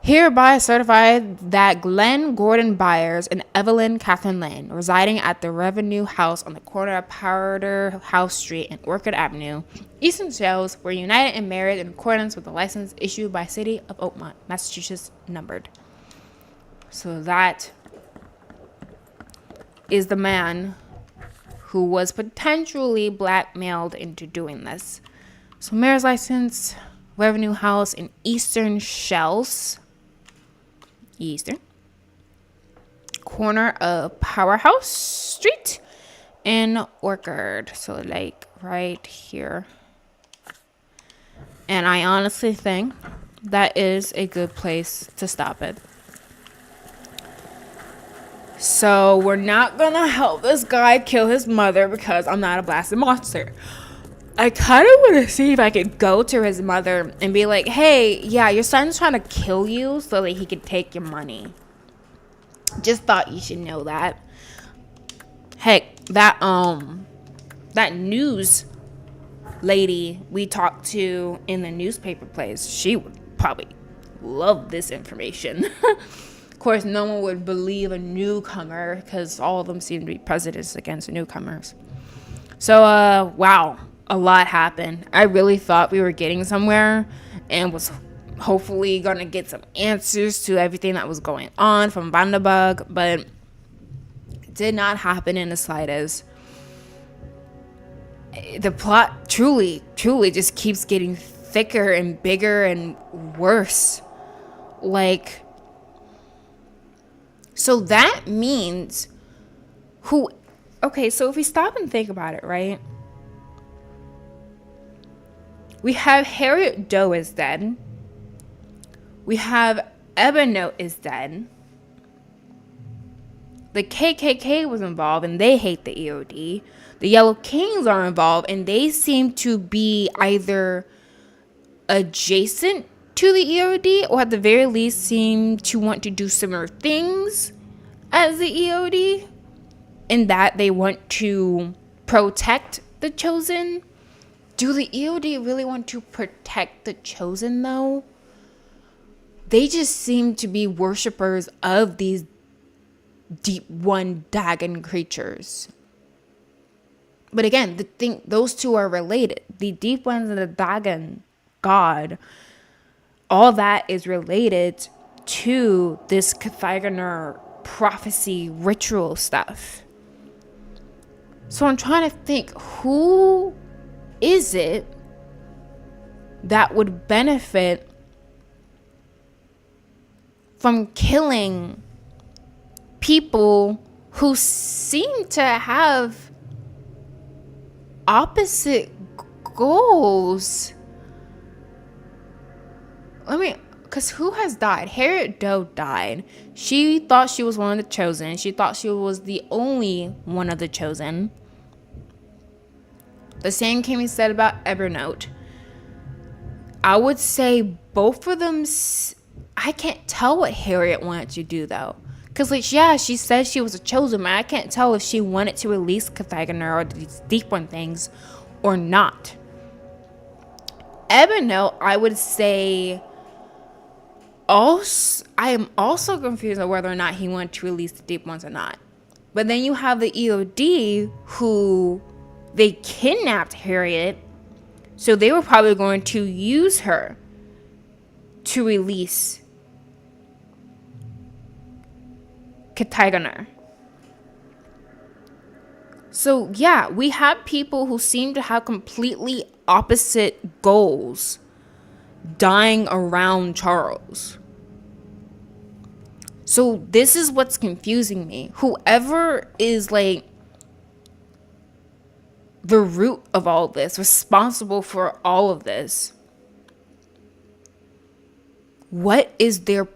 Hereby certified that Glenn Gordon Byers and Evelyn Catherine Lane, residing at the Revenue House on the corner of Powder House Street and Orchard Avenue, Eastern Shores, were united and married in accordance with the license issued by City of Oakmont, Massachusetts, numbered. So that is the man who was potentially blackmailed into doing this. So mayor's license, Revenue House in Eastern Shells. Eastern. Corner of Powerhouse Street and Orchard. So like right here. And I honestly think that is a good place to stop it. So we're not gonna help this guy kill his mother because I'm not a blasted monster. I kind of want to see if I could go to his mother and be like, hey, yeah, your son's trying to kill you so that he could take your money. Just thought you should know that. Heck, that news lady we talked to in the newspaper place, she would probably love this information. Of course, no one would believe a newcomer because all of them seem to be prejudiced against newcomers. So, wow. A lot happened. I really thought we were getting somewhere and was hopefully gonna get some answers to everything that was going on from Vandenberg, but it did not happen in the slightest. The plot truly just keeps getting thicker and bigger and worse. Like, so that means okay, so if we stop and think about it, right? We have Harriet Doe is dead. We have Evernote is dead. The KKK was involved and they hate the EOD. The Yellow Kings are involved and they seem to be either adjacent to the EOD or at the very least seem to want to do similar things as the EOD, in that they want to protect the Chosen. Do the EOD really want to protect the Chosen, though? They just seem to be worshippers of these Deep One Dagon creatures. But again, those two are related. The Deep Ones and the Dagon god, all that is related to this Cathagoner prophecy ritual stuff. So I'm trying to think, who is it that would benefit from killing people who seem to have opposite goals? Because who has died? Harriet Doe died. She thought she was one of the Chosen. She thought she was the only one of the Chosen. The same can be said about Evernote. I would say both of them. I can't tell what Harriet wanted to do, though. Because, like, yeah, she said she was a Chosen, but I can't tell if she wanted to release Cathagoner or these Deep One things or not. Evernote, I would say, I am also confused on whether or not he wanted to release the Deep Ones or not. But then you have the EOD, who they kidnapped Harriet, so they were probably going to use her to release Cathagoner. So yeah, we have people who seem to have completely opposite goals dying around Charles. So this is what's confusing me. Whoever is like the root of all this, responsible for all of this, what is their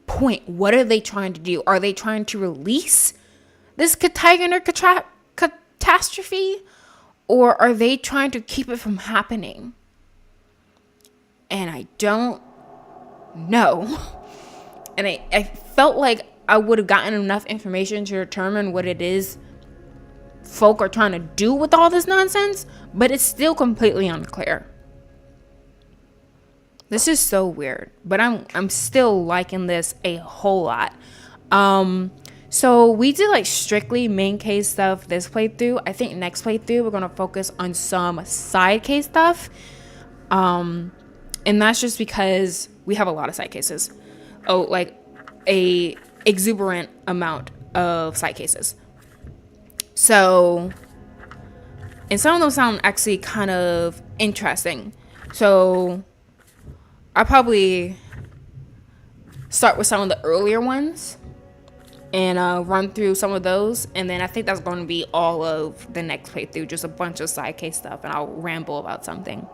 point? What are they trying to do? Are they trying to release this catastrophe, or are they trying to keep it from happening? And I don't know. And I felt like I would have gotten enough information to determine what it is folk are trying to do with all this nonsense, but it's still completely unclear. This is so weird, but I'm still liking this a whole lot. So we did like strictly main case stuff this playthrough. I think next playthrough we're gonna focus on some side case stuff. And that's just because we have a lot of side cases. Oh, like a exuberant amount of side cases. So, and some of them sound actually kind of interesting. So I'll probably start with some of the earlier ones and run through some of those. And then I think that's going to be all of the next playthrough, just a bunch of side case stuff, and I'll ramble about something.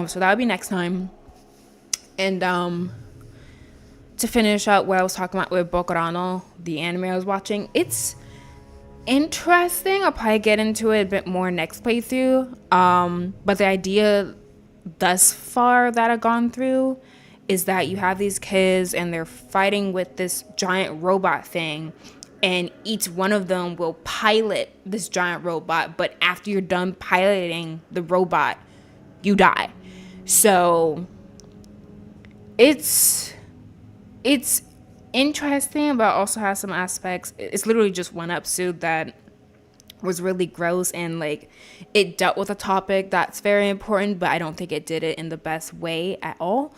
So that'll be next time. And to finish up what I was talking about with Bokurano, the anime I was watching, it's interesting. I'll probably get into it a bit more next playthrough. But the idea thus far that I've gone through is that you have these kids and they're fighting with this giant robot thing, and each one of them will pilot this giant robot, but after you're done piloting the robot, you die. So it's interesting, but also has some aspects. It's literally just one episode that was really gross, and like it dealt with a topic that's very important, but I don't think it did it in the best way at all.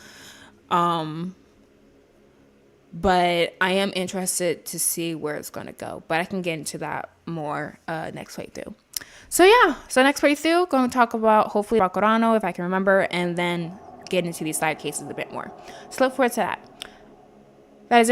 But I am interested to see where it's gonna go, but I can get into that more next playthrough. So yeah, so next playthrough going to talk about hopefully Bakurano if I can remember, and then get into these side cases a bit more. So look forward to that. That is it